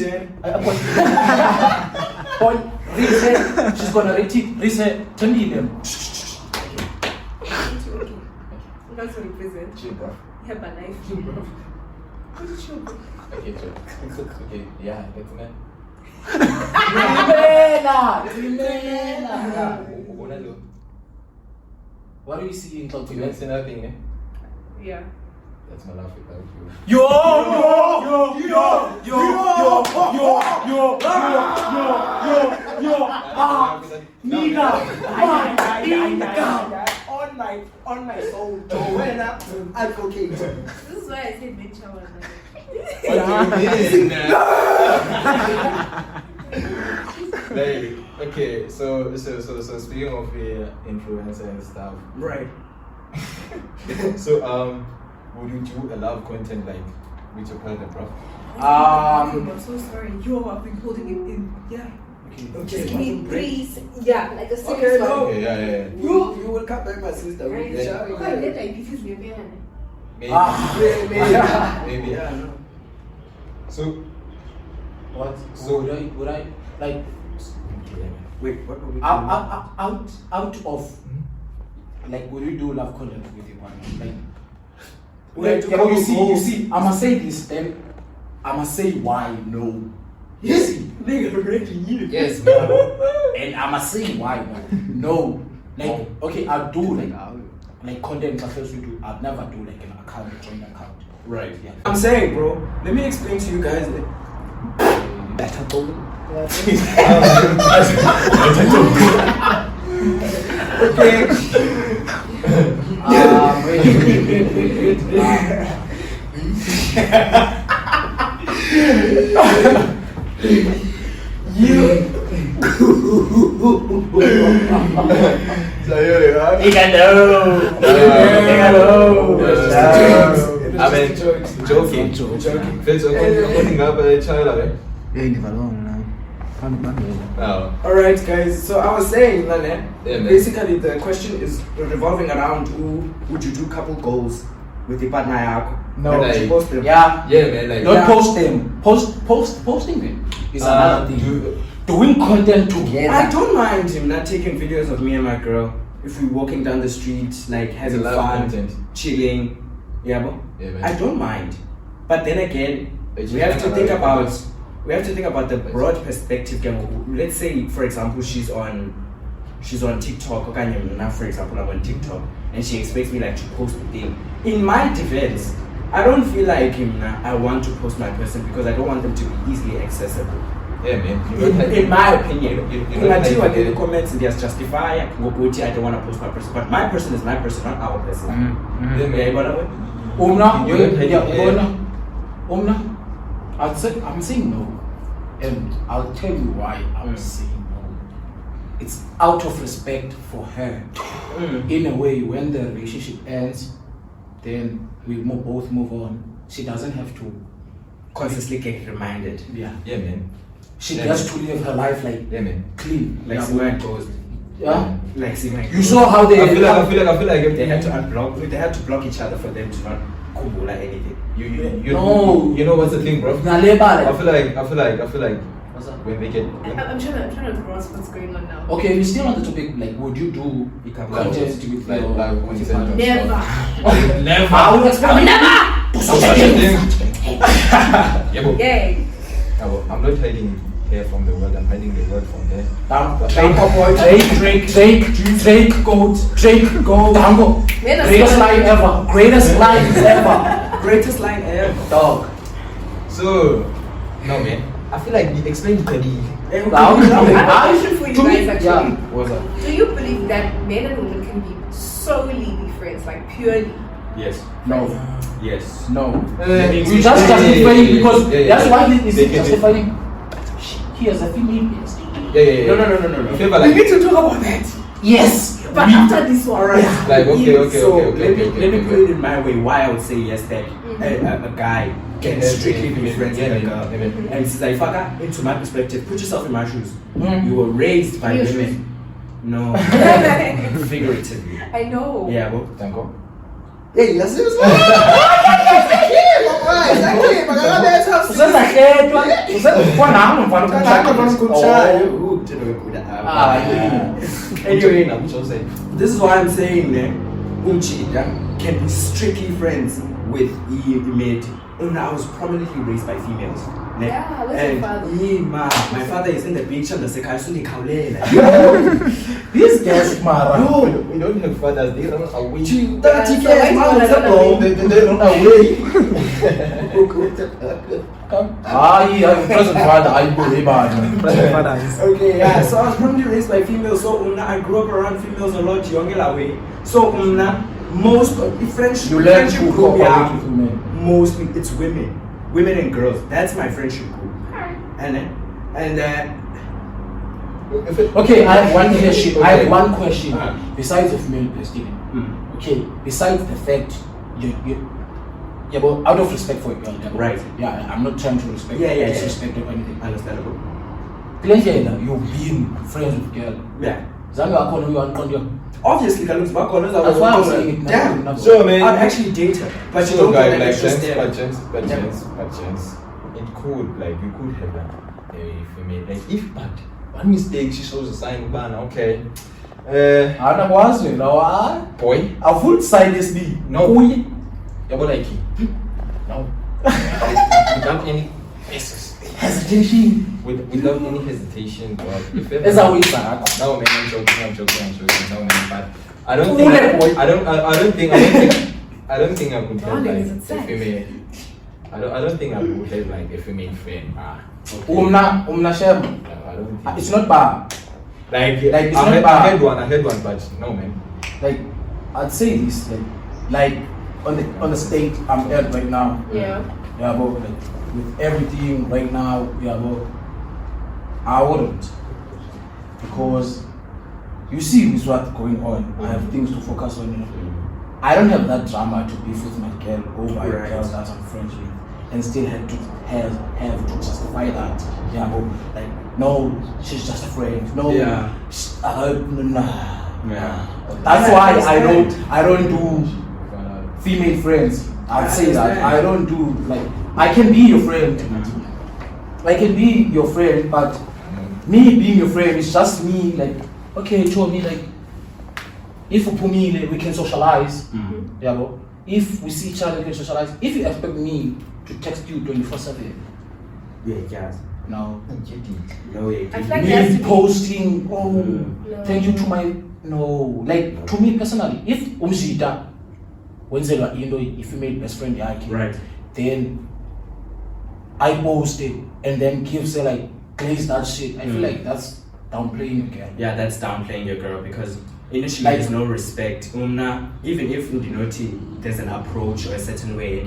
Point. Reset. She's gonna rate it. Reset. 10 million. That's what it presents. Chill, bro. You have a knife. What is your Okay, chill. Okay, yeah, that's man. Ronaldo. What do you see in Cloud You don't say nothing, eh? Yeah. That's my laugh without you. Yo! Nina! On my soul, Joanna, advocate. This is why I said nature was Like, okay, so speaking of influencer and stuff, Right. so would you do a love content like with your partner, bro? I'm so sorry. Yo, I've been holding it in. Yeah. Okay. Give me 3. Yeah, like a Okay, serious no. one. Okay, yeah. You will come back, my sister. Right. We'll shower you. Okay, let like this is your man. Maybe. Maybe. Maybe. Yeah, no. So What? So- Would I like Wait, what were we doing? out of like would you do love content with your partner? Like Would I do yeah, but you couple see, I must say this, then I must say why no. Yes, nigga, already you. Yes, man. And I must say why no. Like okay, I'll do like content classes we do. I'd never do like an account, a joint account. Right. Yeah. I'm saying, bro, let me explain to you guys. Better go. Okay. I mean, joking. Feels opening up a child. Alright, guys, so I was saying, Lane, Yeah, man. basically the question is revolving around who would you do couple goals with the partner yako? No. And would you post them? Yeah. Yeah, man. Like, Don't Yeah. post them. Posting them is another thing. Doing content together. I don't mind him not taking videos of me and my girl if we're walking down the street, like having a lot of fun, content. chilling. Yeah, bro. Yeah, man. I don't mind. But then again, But we you have can't to allow think it about because- the broad perspective. Let's say, for example, she's on TikTok. Okay, now for example, I'm on TikTok, and she expects me like to post the thing. In my defense, I don't feel like I want to post my person because I don't want them to be easily accessible. yeah, man. You don't have- In my opinion, you in don't my have team, I to get get the comments and just justify. I don't want to post my person, but my person is my person, not our person. Yeah, Yeah, man. you got that way? Umna, You don't yeah, have to- Umna. I'm saying no, and I'll tell you why I'm saying no. It's out of respect for her. In a way, when the relationship ends, then we both move on. She doesn't have to. Constantly get reminded. Yeah, Yeah, man. she Yeah. gets to live her life like Yeah, man. clean. Like yeah, Simone post. yeah. Like Simone. You saw how they. I feel like They had to unblock. They had to block each other for them to not kumbula anything. No. You know what's the thing, bro? Naleba, I like- feel like What's that? when they get I'm trying to grasp what's going on now. Okay, we're still on the topic. Like, would you do content with like your live with your content. partner? Never. Never. I will explain. Never. Do Such such a a thing. thing. Yeah, but Yay. I'm not hiding hair from the world. I'm hiding the world from hair. Drake, goat, Dango. Greatest line ever. Greatest line ever. Greatest line ever. Dog. So, no, man. I feel like explain to me. I have a question for you To me, guys actually. yeah. What's up? Do you believe that men and women can be solely be friends, like purely? Yes. No. Yes. No. Uh, We just justifying because that's why he is They can- justifying. He has a female base. Yeah. No. You favor We like, need to talk about that. Yes. But after this one, Alright. like okay. So Okay. let me put it in my way. Why I would say yes that a guy can strictly be friends with a girl. And since I fucker into my perspective, put yourself in my shoes. You were raised by Your women. No. Figuratively. I know. Yeah, bro. Thank God. Hey, let's do this. Anyway, this is why I'm saying that can be strictly friends with Imedi. And I was prominently raised by females. Ne? Yeah, what's your And father? my father is in the picture and the second This guy's mad. No, we don't have fathers. They run away. 30 Yeah, so years, why man, is it's a blow. They run away. Yeah, present father, I believe it. Okay, yeah, so I was probably raised by females, so I grew up around females a lot younger way. So most of the friendship, You learn friendship to group, cooperate with women. mostly it's women and girls. That's my friendship group. And Okay, I have one question. I have one question. Uh-huh. Besides the female Steven. Okay, besides the fact yeah, but out of respect for your girl, yeah, Right. Yeah, I'm not trying to respect Yeah. disrespect or anything. understandable. Clearly, you've been friends with girl. Yeah. Zanga akhono uyanqonda. Obviously, Kalum's back on us. That's why I'm saying it. Damn. So, man. I'd actually date her, but you So don't guy, get like extra chance, step. by chance. it could, like, you could have like a female, like, if, but one mistake, she shows a sign, okay. Anakwazi no Boy, a full side is the no. kuye Yabo like it. No. Without any hesitation without any hesitation, but if ever, as always that. no man, I'm joking, no man, but I don't Cool, think, boy. I don't think I could have Darling, like is it a sex? female. I don't think I would have like a female friend. Okay. Umna shem. No, I don't think It's so. not bad. Like it's I not had, bad. I had one, but no man. Like I'd say this like on the state I'm at right now. Yeah. Yeah, but like with everything right now, yeah, but I wouldn't, because you see with what's going on. I have things to focus on. You know, I don't have that drama to beef with my girl over a Right. girl that I'm friends with, and still have to justify that. Yeah, but like no, she's just a friend. No, Yeah. nah. Yeah. That's Yeah, why I I don't do female friends. I'd say that understand. I don't do like I can be your friend. I can be your friend, but me being your friend is just me like okay, show me like if we can socialize. Yeah, bro. If we see each other, we can socialize. If you expect me to text you 24/7, Yeah. no. No, yeah. I feel like there has to Me be- posting, No. thank you to my no. Like to me personally, if umzita wenzelwa into i-female best friend yakhe, Right. then I post it and then gives her like glaze that shit. I feel like that's downplaying the girl. Yeah, that's downplaying your girl because initially Like- there's no respect. Even if there's an approach or a certain way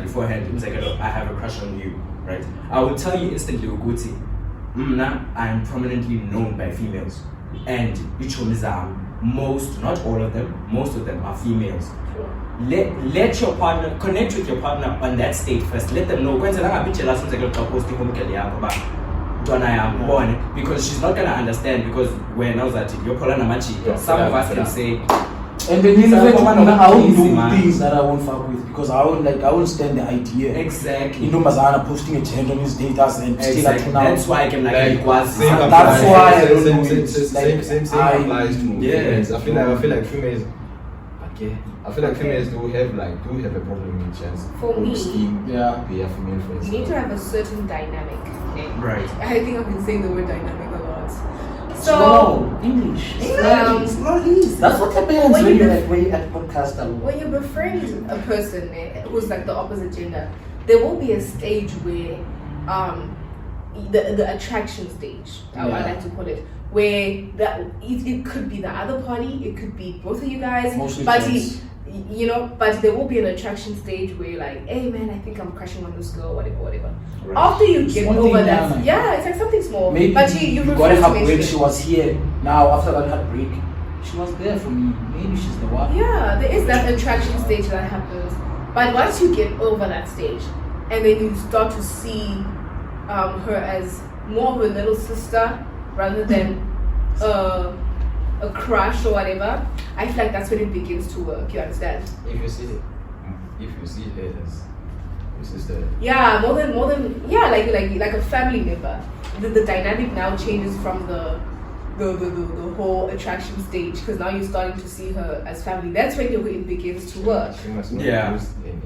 beforehand, I have a crush on you, right? I will tell you instantly, Uguti, I'm prominently known by females. And most, not all of them, most of them are females. Let your partner connect with your partner on that state first. Let them know because she's not gonna understand, because when I was at you're some of us can say And then you So, know, woman, I won't easy, do man. things that I won't fuck with because I won't stand the idea. exactly. Mazana posting a change on his data and still Exactly. up to now. That's why I can like Like, it was same That's applies- why I don't same- do same- it. same- Like, same I- applies to Yeah. females. I feel like females. Okay. I feel like females do have a problem with chance. For me, Yeah. Be a female friends. You need to have a certain dynamic. Okay? Right. I think I've been saying the word dynamic a lot. So, No, English. That's what happens When when you- when you at podcast. when you befriend a person who's like the opposite gender, there will be a stage where the attraction stage, I Yeah. like to call it, where it could be the other party, it could be both of you guys, Mostly but friends. but there will be an attraction stage where you're like, hey man, I think I'm crushing on this girl, whatever. Right. After you get Small over thing, that, man. yeah, it's like something small. Maybe but you got refuse to her break. mention She it. was here. Now after that heartbreak, she was there for me. Maybe she's the one. Yeah, there is that attraction stage that happens. But once you get over that stage, and then you start to see her as more of a little sister rather than a crush or whatever, I feel like that's when it begins to work. You understand? If you see her as your sister. Yeah, more than yeah, like a family member. The dynamic now changes from the whole attraction stage, because now you're starting to see her as family. That's when it begins to work. She must not Yeah. use any-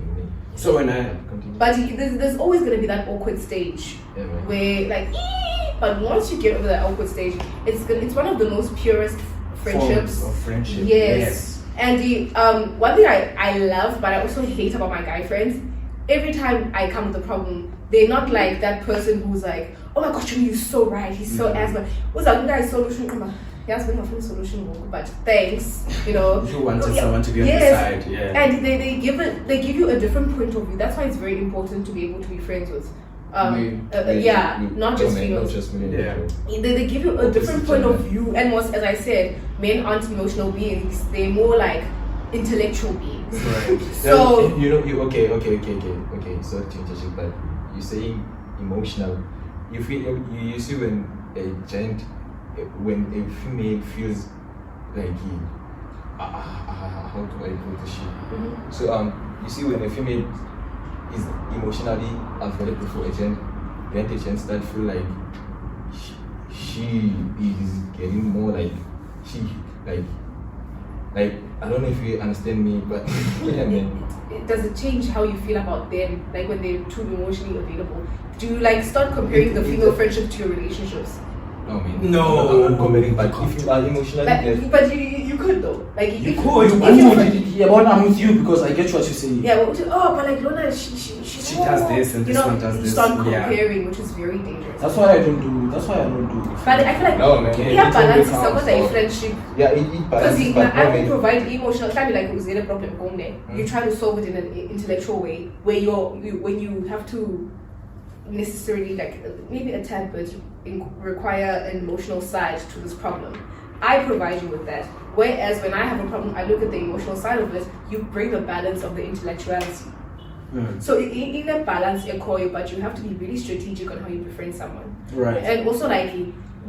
So when I continue. But there's always going to be that awkward stage Yeah, man. where like, but once you get over that awkward stage, it's one of the most purest friendships. forms of friendship. Yes. And one thing I love, but I also hate about my guy friends, every time I come with a problem, they're not like that person who's like, oh my gosh, you're so right, he's so asthma. What's that guy solution? Yes, we have a solution, but thanks, you know. You wanted Yeah. someone to be on Yes. the side, yeah. And they give you a different point of view. That's why it's very important to be able to be friends with. Not just females. Not just me. Yeah. They give you a different point of view, and most, as I said, men aren't emotional beings. They're more like intellectual beings. Right. So Okay. Sorry to interject, but you saying emotional. You feel you see when a female feels like how do I put this shit? Mhm. So you see when a female is emotionally available for a gent, get a chance that feel like she is getting more like she like I don't know if you understand me, but yeah, man. Does it change how you feel about them, like when they're too emotionally available? Do you like start comparing the female friendship to your relationships? No, man. No. I'm not comparing, but if you are emotionally But you could though, like You if, could. if I'm your with friend- you. Yeah, but I'm with you because I get what you're saying. yeah, but like Lona, she She does this and you this know, one does you this, start yeah. comparing, which is very dangerous. That's why I don't do. That's why I don't do. But I feel like No, man. yeah, It balance is becomes something like all- friendship. yeah, it Because balances, but I no, will man. provide emotional. Try me like was a problem home there. You try to solve it in an intellectual way, where when you have to necessarily like maybe a tad bit require an emotional side to this problem. I provide you with that. Whereas when I have a problem, I look at the emotional side of it. You bring the balance of the intellectuality. So in a balance, but you have to be really strategic on how you befriend someone. Right. And also like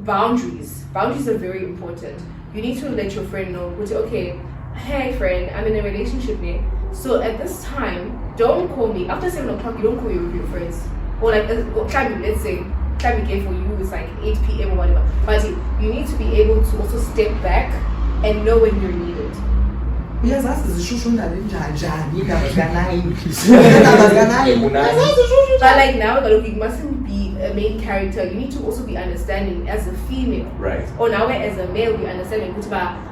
boundaries. Boundaries are very important. You need to let your friend know, okay, hey friend, I'm in a relationship now. So at this time, don't call me. After 7 o'clock, you don't call your friends. Or like, let's say, time again for you is like 8 p.m. or whatever. But you need to be able to also step back and know when you're needed. uyazazi zishushu njani But like now, you mustn't be a main character. You need to also be understanding as a female. Right. Or now as a male, you understand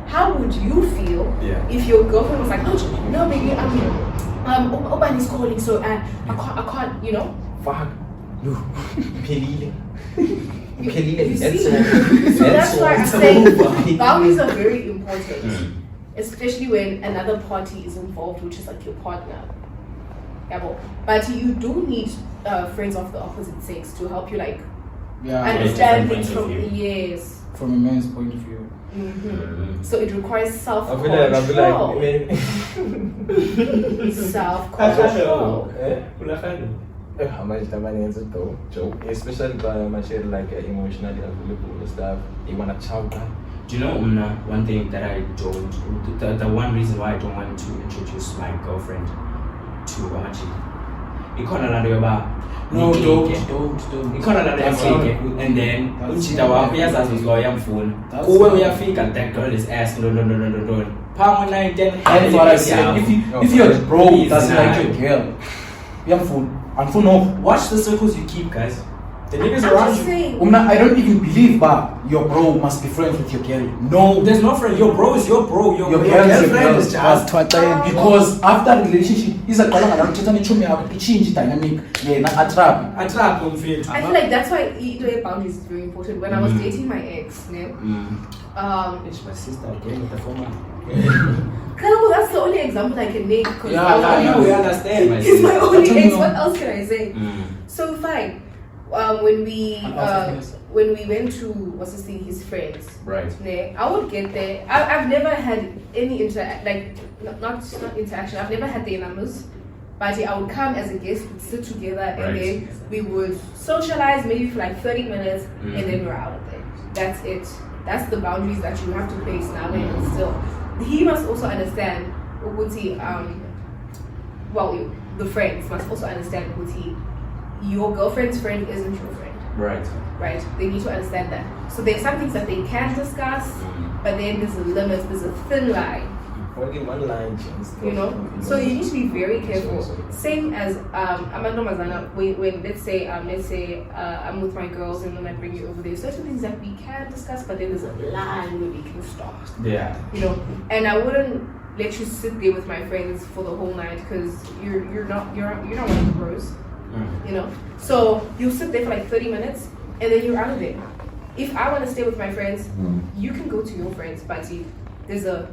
how would you feel if your girlfriend was like, oh no baby, Oban is calling, so I can't, you know. Fuck. You. Pelile. You see? So that's why I'm saying boundaries are very important. Especially when another party is involved, which is like your partner. Yeah, but you do need friends of the opposite sex to help you like understand things from from a man's point of view. So it requires I feel like self-control. how much time I need to go, joke. Especially by my shit like emotionally available and stuff. You wanna chow down. Do you know, one thing that I don't, the one reason why I don't want to introduce my girlfriend to Amachi. No, don't. And then uchita wakho yazazi uzloya mfuna kuwe uyafika that girl is ass no phamwe 9 10 That's what I said. If your bro doesn't like your girl, I'm full no. watch the circles you keep, guys. The niggas I'm around just you. saying. I don't even believe your bro must be friends with your girl. No, there's no friend. Your bro is your bro. Your Your girl is your girlfriend girl. is just Because after relationship, izaqala ngalothetha nechomi yakho ichange dynamic yena atrap. attract umfethu. I feel like that's why boundaries is very important. When I was dating my ex, It's my sister again with the former. that's the only example I can make. Because We understand, my he's my sister. only ex. know. What else can I say? So fine. When we went to his friends, Right. I would get there. I've never had any not interaction. I've never had their numbers, but I would come as a guest, we'd sit together, and Right. then we would socialize maybe for like 30 minutes, and then we're out of there. That's it. That's the boundaries that you have to place now. And still, he must also understand. The friends must also understand. Your girlfriend's friend isn't your friend. Right? They need to understand that. So there's some things that they can discuss, but then there's a limit, there's a thin line, Only one line, you know? So you need to be very careful. Same as Amanda Mazana, when let's say I'm with my girls and then I bring you over there. Certain things that we can discuss, but then there's a line where we can stop. Yeah. You know? And I wouldn't let you sit there with my friends for the whole night because you're not one of the bros. You know, so you sit there for like 30 minutes and then you're out of there. If I want to stay with my friends, you can go to your friends, but there's a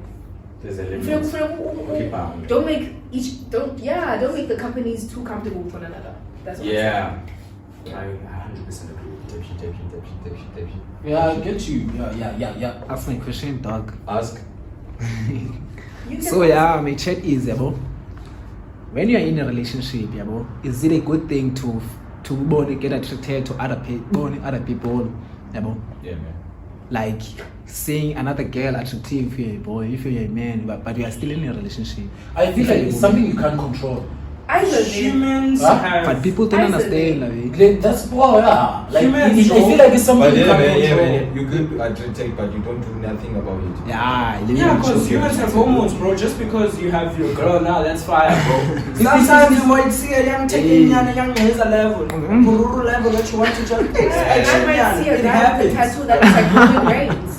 limit. Don't make the companies too comfortable with one another. That's what Yeah. I 100% agree. Yeah, I get you. Yeah. Ask my question, dog. Ask. you can So my chat is when you're in a relationship, is it a good thing to get attracted to other people? Yeah, man. Like seeing another girl attractive, if you're a man, but you are still in a relationship. I feel like it's something you can't control. I know Humans Huh? have. But people don't I said understand. Like, Like, that's yeah. Like Humans I feel like it's something But you yeah, can't man, control. you good at detect, but you don't do nothing about it. Yeah, because humans have hormones, bro. Just because you have your girl now, that's fire, bro. Sometimes you might see a young taking a young has a level, Pururu level that you want to just I might see a it guy with a happens. tattoo that's like Roman Reigns.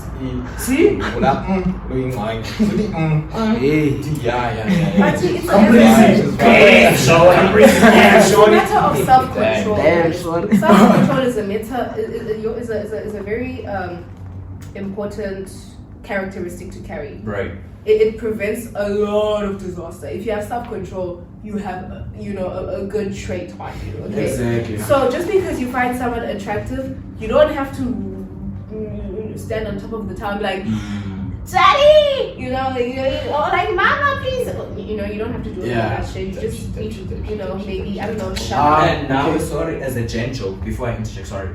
See? Doing mine. Hey. Yeah. But it's a matter of self-control. Damn, sorry. Self-control is a very important characteristic to carry. Right. It prevents a lot of disaster. If you have self-control, you have a good trait on you. Okay. Exactly. So just because you find someone attractive, you don't have to stand on top of the town like, Daddy, or like, Mama, please. You don't have to do all that shit. You just need to, maybe, I don't know, shout. And now, sorry, as a gent joke, before I interject, sorry.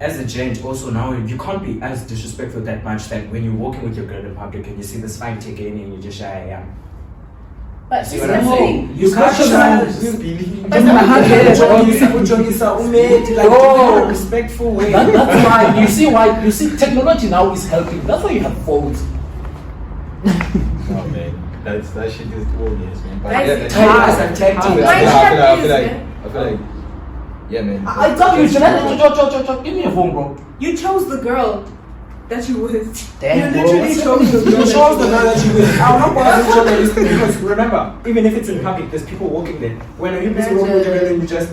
As a gent, also now you can't be as disrespectful that much that when you're walking with your girl in public and you see this fine chick in and you just shy, yeah. But See this what is I'm the saying? thing. You can't Oh. a respectful way. That's why you see technology now is helping. That's why you have phones. Oh man, that shit is old, yes, man. But Guys, I feel like, yeah, man. I tell you, give me a phone, bro. You chose the girl that you with. Damn, you bro. literally chose the You girl. chose the girl that you with. I'm not going to show this thing because remember, even if it's in public, there's people walking there. When you busy walking with your girl and you just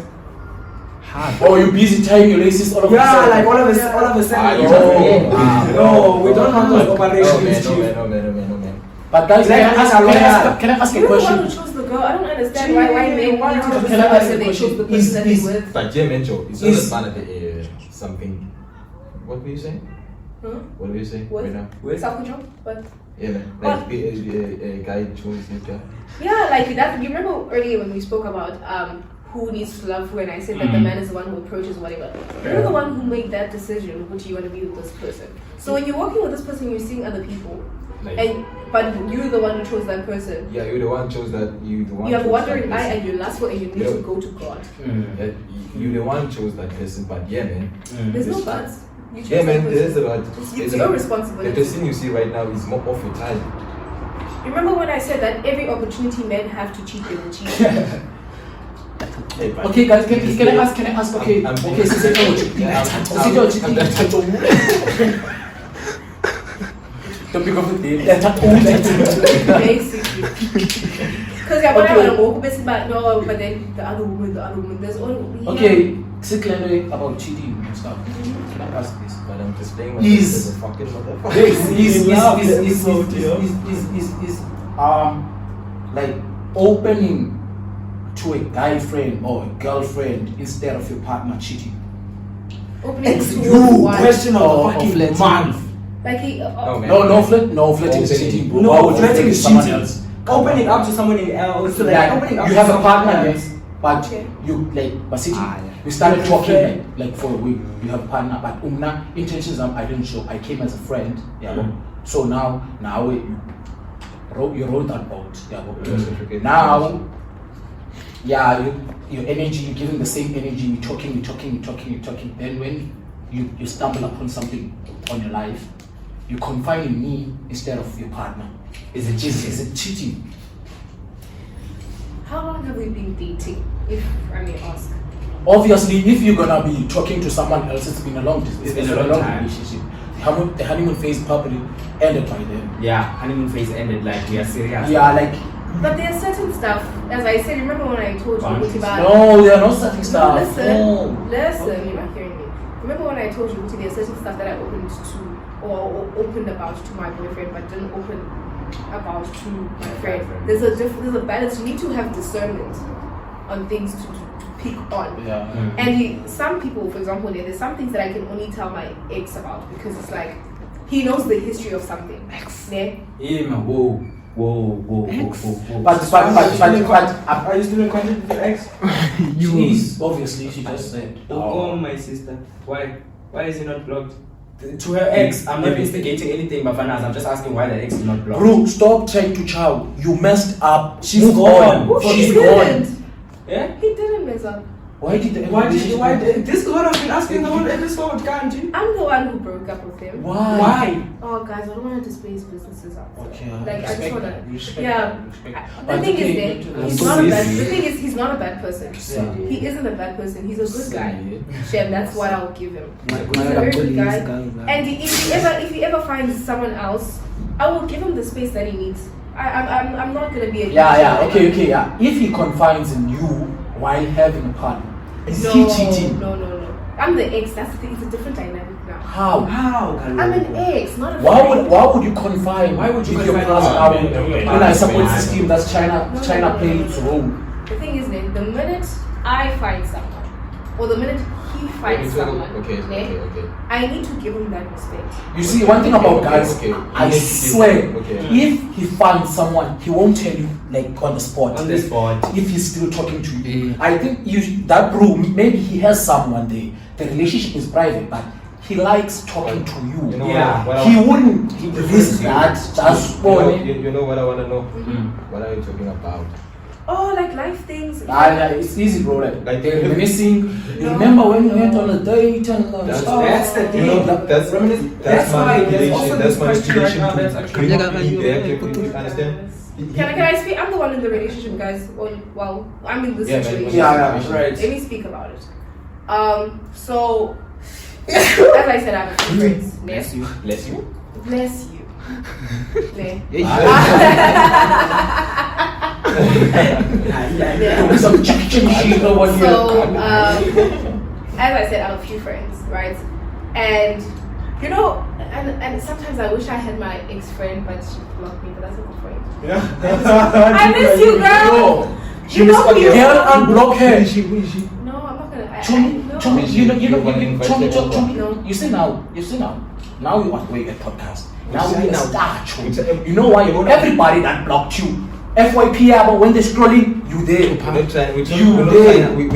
Oh, you busy tying your laces all of a yeah, sudden. like all of a sudden. Oh. No, we don't have those operations. No, man. But guys, can I ask a You're the one question? who chose the girl. I don't understand why men need to choose the Can I ask person a they question? chose the person that they Is- with. But yeah, man, Joe, it's not a man at the something. What were you saying? Huh? What were you saying What? right now? Self-control? But Yeah, man. What? Like a guy chose his girl. yeah, like that. You remember earlier when we spoke about who needs to love who, and I said that the man is the one who approaches whatever. You're the one who made that decision. Would you want to be with this person? So when you're walking with this person, you're seeing other people, Like, but you're the one who chose that person. yeah, you're the one chose that. You the one. You have a chose wandering that eye, person. and you're lustful, and you need to go to God. Yeah, you the one chose that person, but yeah, man. There's no buts. You chose Yeah, man. that There's person. about. It's your responsibility. The person you see right now is more off your time. Remember when I said that every opportunity men have to cheat, they will cheat. Hey, but Okay, guys, can I ask? Okay, I'm okay, topic of the day. Basically. Because yeah, when I want to walk, but then the other woman, there's only. Okay, clearly about cheating and stuff. Can I ask this? But I'm displaying Is- myself as a fucking motherfucker. Is like opening to a guy friend or a girlfriend instead of your partner cheating. Opening Ex- to you what? Question of Or fucking flirting. month. Like he. No, man. No flirting is Opening. cheating, bro. No, Why would you flirting flirt with is someone cheating. else? Opening up to someone else. So Like, opening up you to have a someone partner, else. yes, but Okay. you like, but sitting, Yeah. you started With talking a friend. like for a week. You have a partner, but intentions I didn't show. I came as a friend, yeah. Mm. So now you wrote that boat, yeah. Okay. Now, yeah, your energy, you're giving the same energy. You're talking. Then when you stumble upon something on your life, you confide in me instead of your partner. Is it cheating? How long have we been dating? If I may ask. Obviously, if you're gonna be talking to someone else, it's been a long distance. It's been a long time. relationship. The honeymoon phase probably ended by then. Yeah, honeymoon phase ended like we are serious. Yeah, like But there's certain stuff, as I said, remember when I told you Boundaries. about. no, there are no certain No, stuff. listen, you're not hearing me. Remember when I told you there's certain stuff that I opened to or opened about to my boyfriend, but didn't open about to my friend. There's a balance. You need to have discernment on things to pick on. Yeah. And some people, for example, there's some things that I can only tell my ex about because it's like he knows the history of something. Yeah? Yeah, man. Whoa. But Are you still in contact with your ex? she is obviously she just said. Oh, my sister. Why? Why is he not blocked? To her ex, I'm not instigating anything, but I'm just asking why the ex is not blocked. Bro, stop trying to chow. You messed up. She's Move gone. on. Who She's she gone. didn't? Yeah? He didn't mess up. Why did This is what I've been asking the whole episode, can't you? I'm the one who broke up with him. Why? Oh, guys, I don't want to display his businesses out. Okay, Like, I just want to. respect Yeah. that. The thing is, that he's not a bad. The thing is, he's not a bad person. Yeah. He isn't a bad person. He's a good guy. Shem, that's what I'll give him. My He's a very good guy. guys. And if he ever finds someone else, I will give him the space that he needs. I'm not gonna be a Okay, yeah. If he confides in you while having a partner, is he cheating? No. I'm the ex. That's the thing. It's a different dynamic now. How? I'm an ex, not a Why friend. would you confine? Why would you with your confine past us? now? Okay. When I support system, that's No. China playing its role. The thing is, then, the minute I find someone, or the minute he finds someone, Okay. I need to give him that respect. You see, one thing about guys, Okay. I You need to swear, give- okay. if he finds someone, he won't tell you like on the spot. On the spot. If he's still talking to you, Yeah. I think that bro, maybe he has someone there. The relationship is private, but he likes talking to you. You know Yeah. what I He wouldn't risk that. That's you know, all. you know what I want to know? What are you talking about? Oh, like life things. It's easy, bro. Like they're reminiscing. You No. remember when you went on a date and That's the thing. You know, that's That's why there's also that's this question right manipulation now to that's actually bring not me back, being you understand? Can I speak? I'm the one in the relationship, guys. Well, I'm in this Yeah, man. situation. Yeah, right. Let me speak about it. So as I said, I have a few friends. Bless you. Bless you. Bless you. Ne? some chicken shit or what So, you as I said, I have a few friends, right? And you know, and sometimes I wish I had my ex-friend, but she blocked me. But that's a good friend. I miss you, girl. You know me. Girl, unblock her. No, I'm not gonna. Chomi, No. you see now. Now you are doing a podcast. Now Which we now? start, Chomi. You know why? Everybody that blocked you. FYP, but when they're scrolling, you there. We're not trying. You We're there. not. You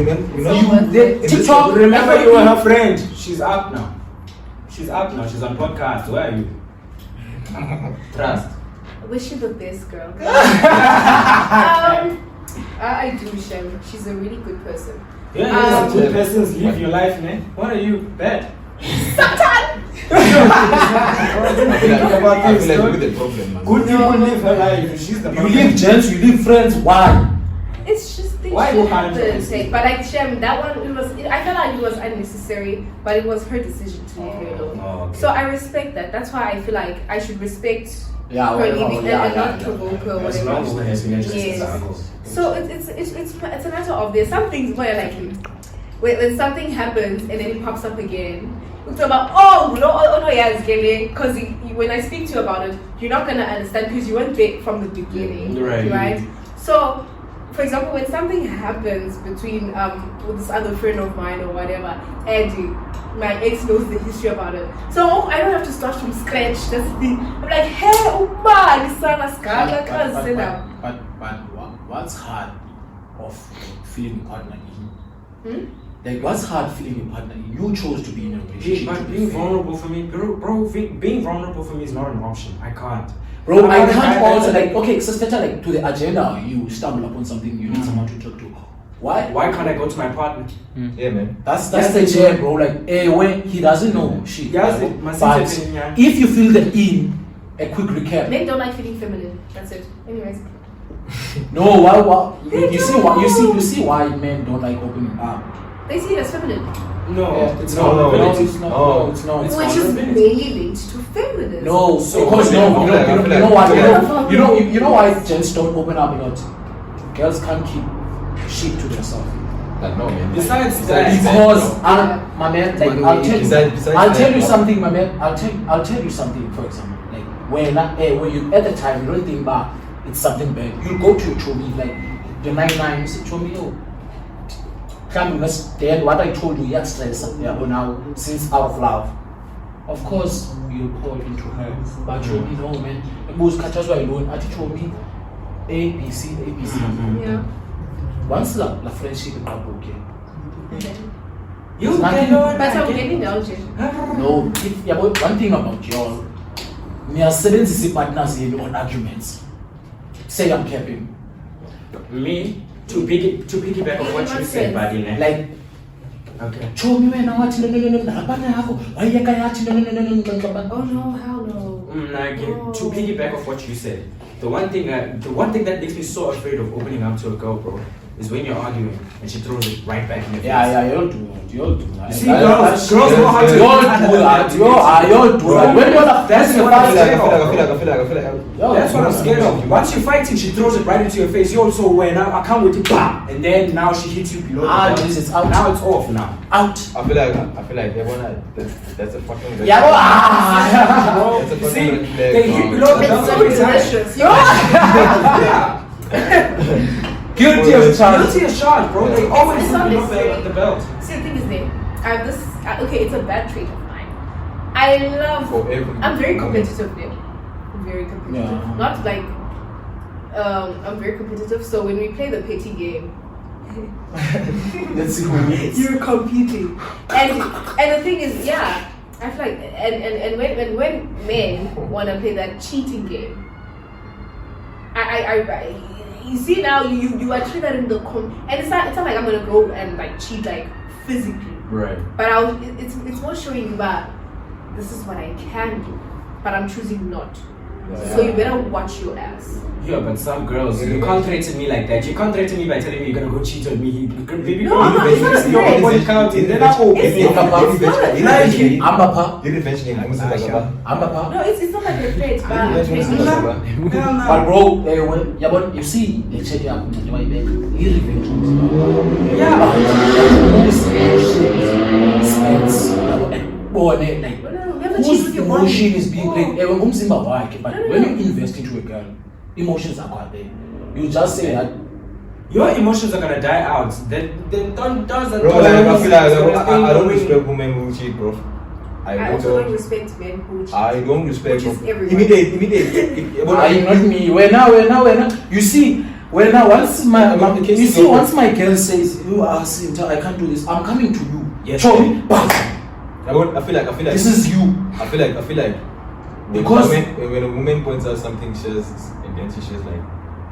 there. this- TikTok. Remember you were her friend. She's up now. She's on podcast. Where are you? Trust. I wish you the best, girl. I do, Shem. She's a really good person. Yeah, good persons live your life, man. What are you? Bad. Satan! I feel like we're the problem, man. Good people live her life. She's the You leave gents, you leave friends. Why? It's just things Why she you had hide to from say. But like Shem, that one, I felt like it was unnecessary, but it was her decision to leave her alone. Oh, okay. So I respect that. That's why I feel like I should respect Yeah, her whatever. leaving and not provoke her or As whatever. long as the explanation is Yes. acceptable. So it's a matter of there's some things where like when something happens and then it pops up again. It's about no yes, because when I speak to you about it, you're not gonna understand because you weren't there from the beginning, Right. So, for example, when something happens between with this other friend of mine or whatever, and my ex knows the history about it, so I don't have to start from scratch. That's the thing. I'm like, hey, Uma, this son is But what's hard of feeling a partner in? Like, what's hard feeling a partner in? You chose to be in a relationship. But being vulnerable for me, bro, being vulnerable for me is not an option. I can't. Bro, I can't also okay, so like to the agenda, you stumble upon something, you need someone to talk to. Why can't I go to my partner? Yeah, man. That's the jam, bro. Like, when he doesn't know shit. Yes, bro. my But sister, yeah. if you feel the a quick recap. Men don't like feeling feminine. That's it. Anyways. No, why? You see why men don't like opening up. They see it as feminine. No, Yeah, it's no, not. no, it's not. Oh. No, it's not. It's Which is vulnerability. mainly linked to feminism. No, So because you know what? you know why gents don't open up a lot. Girls can't keep shit to themselves. Like, no, man. Besides that, Because my man, like I'll tell you, Besides I'll tell that, you something, my man. I'll tell you something. For example, like when you at the time you don't think back, it's something bad. You go to your chomi like the 99, you say chomi, can't understand what I told you yesterday. But now since out of love, of course you'll call into her. But chomi, no man. Most catchers were alone. I teach chomi A B C. Yeah. Once la friendship is not okay. you It's nothing- cannot. But I'm getting down, Jim. No, one thing about y'all, me are partners in on arguments. Say I'm capping. Me, To piggyback on what you said, buddy, ne? Like, Okay. show me when I watch no, narabana yako, wayeka yachi no. Oh no, hell no. To piggyback off what you said, the one thing that makes me so afraid of opening up to a girl, bro, is when you're arguing and she throws it right back in your face. Yeah, you'll do that. You see, girls know how to You'll do that. You'll do that. When you're the That's what I'm scared of. Yo, That's what I'm scared of. Once you're fighting, she throws it right into your face. You also when I can't wait to bam, and then now she hits you below. the belt. it's out. Now it's off now. Out. I feel like that's a fucking red Yeah, flag. bro. That's a You fucking see, red flag, they hit bro. below the It's belt so every time. delicious. Yeah. Guilty as charged. Guilty as charged, bro. They always It's hit not below necessary. the belt. See, the thing is, there. I have this. Okay, it's a bad trait of mine. I love. For every I'm very moment. competitive, there. I'm very competitive. Yeah. Not like. I'm very competitive. So when we play the petty game, Let's see who wins. you're competing, and the thing is, yeah, I feel like, and when men want to play that cheating game, I you see now you are triggered in the and it's not like I'm gonna go and like cheat like physically, Right. but it's more showing you that this is what I can do, but I'm choosing not to. So you better watch your ass. Yeah, but some girls, you can't threaten me like that. You can't threaten me by telling me you're gonna go cheat on me. Baby, No, I'm not- it's not a threat. body counting. Then I'm okay. It's not Ambapa. You're mentioning Ambapa. No, it's not like a threat, but I'm Ambapa. training. But bro, you see, let's check it out. Irrevenge. Like, Never cheat whose with your emotion body. is being played? But when you invest into a girl, emotions are quite there. You just say that. Your emotions are gonna die out. Then don't Bro, like, I feel like I don't respect women who cheat, bro. I also don't respect men who cheat. I don't respect Which is bro. everyone. Immediate. Not me. When now. You see, when now once my girl says, "You are Sinta, I can't do this," I'm coming to you. Yes, Show man. me. Bam. I feel like This is you. I feel like Because- when a woman points out something she says, and then she's like,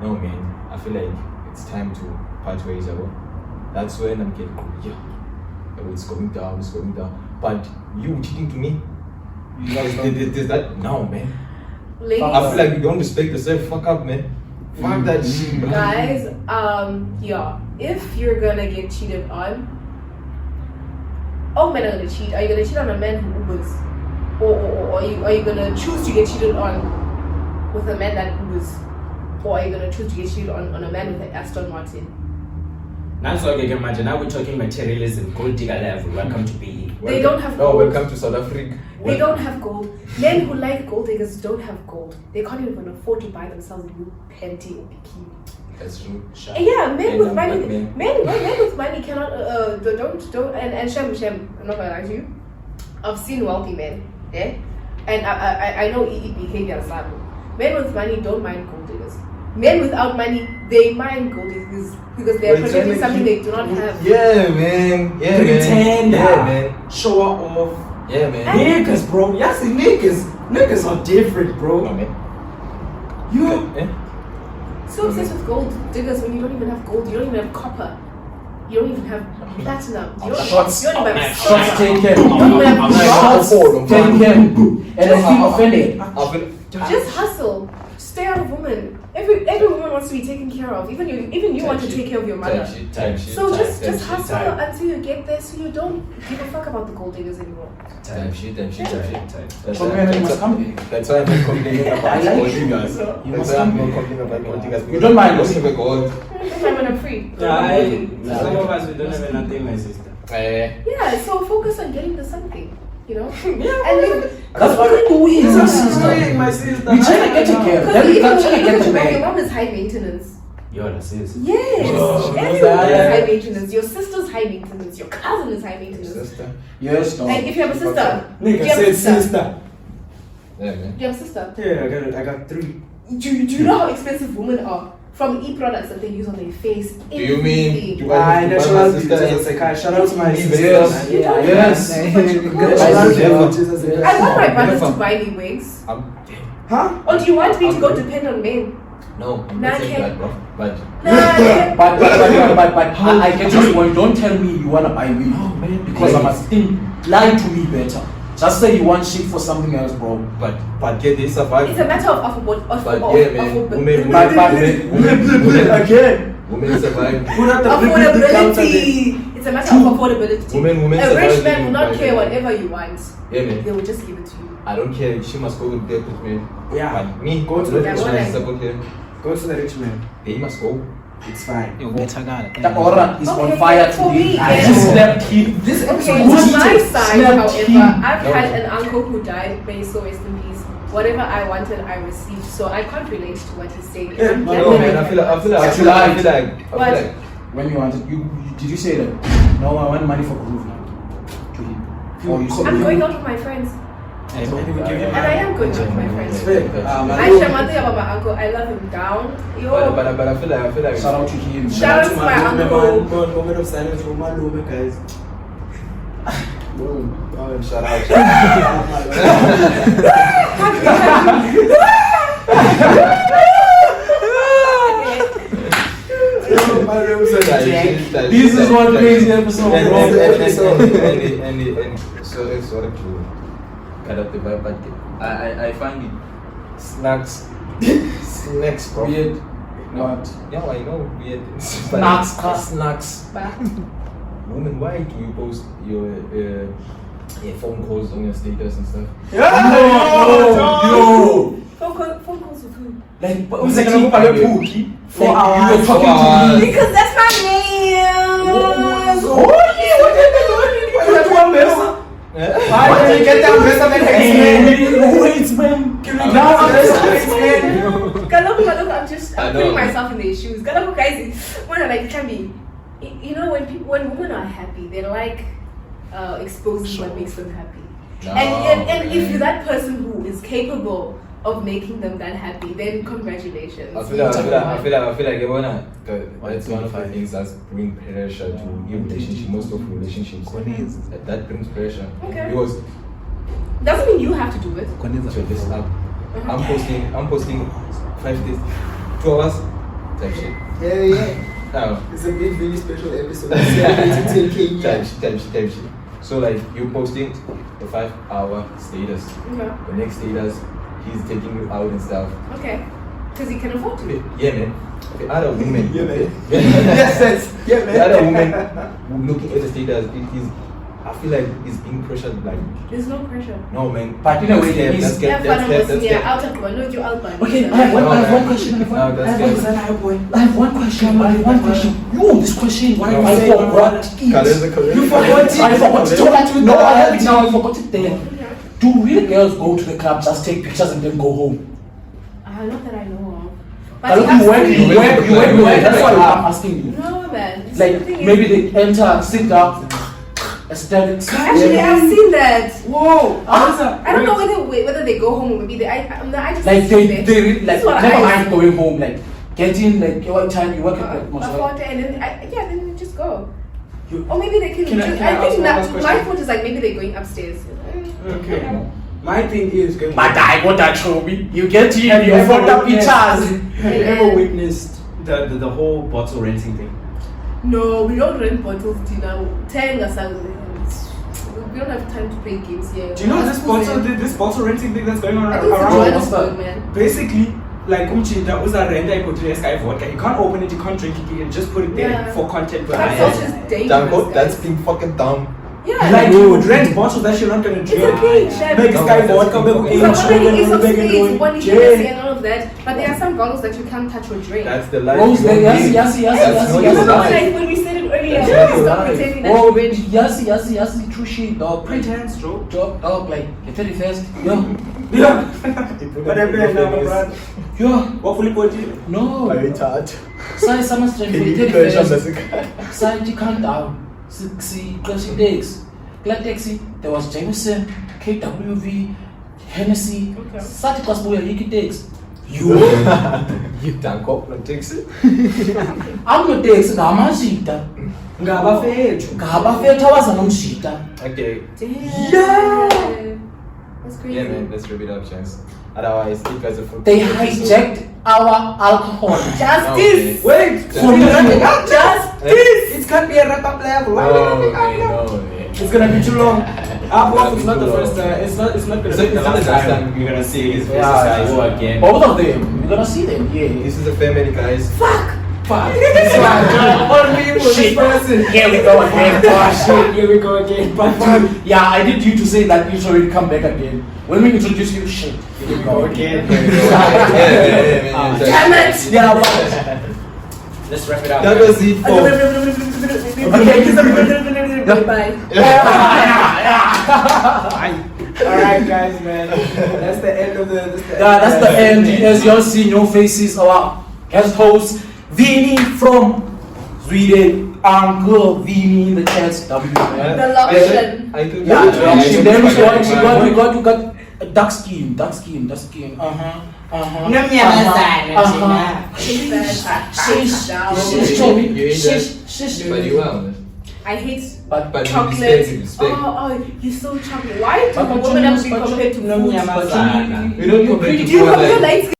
no man, I feel like it's time to part ways. That's when I'm getting it's going down. But you cheating to me, there's that no man. Ladies, I feel like you don't respect yourself. Fuck up, man. Fuck that shit, bro. guys, yeah, if you're gonna get cheated on, all men are gonna cheat. Are you gonna cheat on a man who Ubers? Or are you gonna choose to get cheated on with a man that Ubers? Or are you gonna choose to get cheated on a man with an Aston Martin? Now so I can imagine. Now we're talking materialism, gold digger level. Welcome to BE. They don't have No, gold. welcome to South Africa. They don't have gold. Men who like gold diggers don't have gold. They can't even afford to buy themselves a new panty or bikini. That's true. And yeah, men with money, Men. men with money cannot don't and Shem, I'm not gonna lie to you. I've seen wealthy men, yeah, and I know behavior is bad. Men with money don't mind gold diggers. Men without money, they mind gold diggers because they are protecting something they do not have. Yeah, man. Yeah, Pretend. man. Yeah, man. Show off. Yeah, man. Niggas, bro. Yes, niggas are different, bro. No, man. You. So obsessed with gold diggers when you don't even have gold, you don't even have copper, you don't even have platinum. You don't, Shots. you don't even have Shots silver. taken. You don't even have Shots shots. taken. And I feel offended. Just hustle. Stay out of women. Every woman wants to be taken care of. Even you want to take care of your mother. Time shit. So just time hustle time. until you get there, so you don't give a fuck about the gold diggers anymore. shit. That's So why man, you must come here. that's why I'm not complaining about I like gold you. diggers. You That's must why I'm come not here. complaining about gold diggers. You don't mind Don't us. have a gold. When I'm free. Some of us we don't have nothing, my sister. Yeah, so focus on getting the something, you know? Yeah, And you, That's what we're doing, my sister. My sister. We trying to get together. because Then we even trying to get your together. mom is high maintenance. Yo, that's it. Yes, Oh, everyone yeah. is high maintenance. Your sister's high maintenance. Your cousin is high maintenance. Sister. Yes, no. And if you have a sister, do Nigga you have a said sister? sister. Yeah, man. Do you have a sister? Yeah, I got 3. Do you know how expensive women are? From e-products that they use on their face. Do you mean everything. Natural beauty. Shout out to my sister. Yes. Yes. I want my brothers to buy me wigs. Huh? Or do you want me to go depend on men? No, I'm Nah, not saying okay. that, bro. But But I get your point. Don't tell me you wanna buy me because I must think. Lie to me better. Just say you want shit for something else, bro. but get this survive. It's a matter of affordability. But yeah, man, women Again. women survive. Put up the Affordability. It's a matter of affordability. Women A survive rich man will by not the- care whatever you want. Yeah, man. They will just give it to you. I don't care. She must go with with me. Yeah. But me, Go to the the rich rich man man. support him. Go to the rich man. He must go. It's fine. Yo, better guy. The aura is on Okay, fire for today. me, I yeah. just slept him. This episode Okay, was on my heated. side, Slept however, him. I've No. had an uncle who died, may he so rest in peace. Whatever I wanted, I received. So I can't relate to what he's saying. Yeah, I'm no, glad No, that man. I had feel like But- When you wanted, you did you say that? No, I want money for groove now. To him. Or you said I'm going out with my friends. Hey, Maybe we give you And I am going out with my friends. I I share one thing about my uncle. I love him down. Yo, But I feel like shout out to him. Shout out to my uncle. Moment of silence for my Lume, guys. shout out. This is one crazy episode, bro. And so it's sort of to cut up the vibe, but I find it snacks, bro. Weird. No, What? yeah, I know weird. Snacks. Back. Woman, why do you post your phone calls on your status and stuff? Yo. Phone calls with who? Like, but Who's gonna go like, Pookie? you were talking to me. Because that's my name. Why did you get that mess up in Wait, man. Kaloku, I'm I know. putting myself in their shoes. Kaloku, guys, when I like can be, you know, when women are happy, they like exposing what makes them happy. No, And if man. you're that person who is capable of making them that happy, then congratulations. I feel like everyone, that's one of the things that bring pressure to your relationship. Most of relationships, that brings pressure. Okay. Because Doesn't mean you have to do it. check this out. I'm posting 5 days, 2 hours, type shit. Yeah. It's a big, really special episode. Type shit. So like you posting the 5-hour status, Okay. the next status, he's taking you out and stuff. Okay. Because he can afford to. Okay, yeah, man. Okay, other women. Yeah, man. Yes. Yeah, man. The other women looking at the status, it is. I feel like it's being pressured. Like, There's no pressure. no, man. But in a way, there is. That's Yeah, cap. That's cap. out of one, not your album. Okay, I have one question. I have one question. Yo, this question. Why I you say forgot it. You forgot it. I forgot it. No, I have it now. I forgot it then. Do real girls go to the club, just take pictures and then go home? Not that I know of. But look, you went. That's why I'm asking you. No, man. Like, The thing is- maybe they enter, sit down, aesthetics. Actually, I've seen that. Whoa! I don't know whether they go home or maybe I just Like, see they that. really, like, That's what never I mind going home, like, getting, like, what time you work at, like, most of afford it, and then then you just go. You- Or maybe they can. Can I I think ask one last my question? thought is like maybe they're going upstairs. Okay. My thing is going. But I got that trophy. You get in, Have you you photo ever pictures. Have you ever witnessed the whole bottle renting thing? No, we don't rent bottles, Tina. Telling us we don't have time to play games here. Do you know this bottle renting thing that's going on I think it's in around? Johannesburg, man. Basically, like umchinda uzarenda ikotiria Sky vodka. You can't open it, you can't drink it, you can just put it there Yeah. for content. But That's also just dangerous. Danko, guys. that's being fucking dumb. Yeah, like you would rent bottles that you're not gonna it's drink. a cage. Yeah. Make No, Sky that's vodka, big make fucking So dumb. what is of make states, one it Hennessy and all of that, but there are some bottles that you can't touch or drink. That's the life. Rose, you want yes, to live. yes, That's not your Remember life. when we said it earlier? That's Please your stop life. pretending that Oh, you're rich. yes, true shit, dog. Pretense, bro. Dog, like, the 31st. Yo, Yeah. Whatever, now, yo, what fully put you? no. tired. Sai, summer strength for the 31st. Sai, you can't down. See, classic days. Black Taxi, there was Jameson, KWV, Hennessy, Okay. Sati Kasbuya, Yiki Takes. Danko, no taxi. I'm not taxi, Gamazita. Ngabafethu. Gabafetha was an umshita. Okay. Damn. That's crazy. Yeah, man, let's wrap it up, chance. Otherwise, it was a full. They hijacked our alcohol. Justice. Wait, For me. it can't be a wrap up level. Why No, did man, I no, man. It's gonna be too long. It's not the first time. It's not gonna It's be the not last the last time time. you're gonna see his faces Yeah, go again. Both of them. We're gonna see them. Yeah. This is a family, guys. Fuck. All people, this Shit. person. Here we go again. Oh, shit. Here we go again. But yeah, I need you to say that you should come back again. When we introduce you, shit. Here we go again. Yeah. Damn it! Yeah, but Let's wrap it up. That was it for. Bye. Alright, guys, man. That's the end of the. yeah, that's the end. As y'all see, no faces. Our guest host, Vini from Sweden. Uncle Vini in the chat. W. man. The lotion. I told you. Yeah, she Yeah, very yeah, strong. yeah, You got dark skin. Shish. But you are. I hate But you chocolate. respect. Oh, you're so chocolate. Why do But women have to be but compared to No, food? Nyamazana. We don't compare Do to you people compare like. light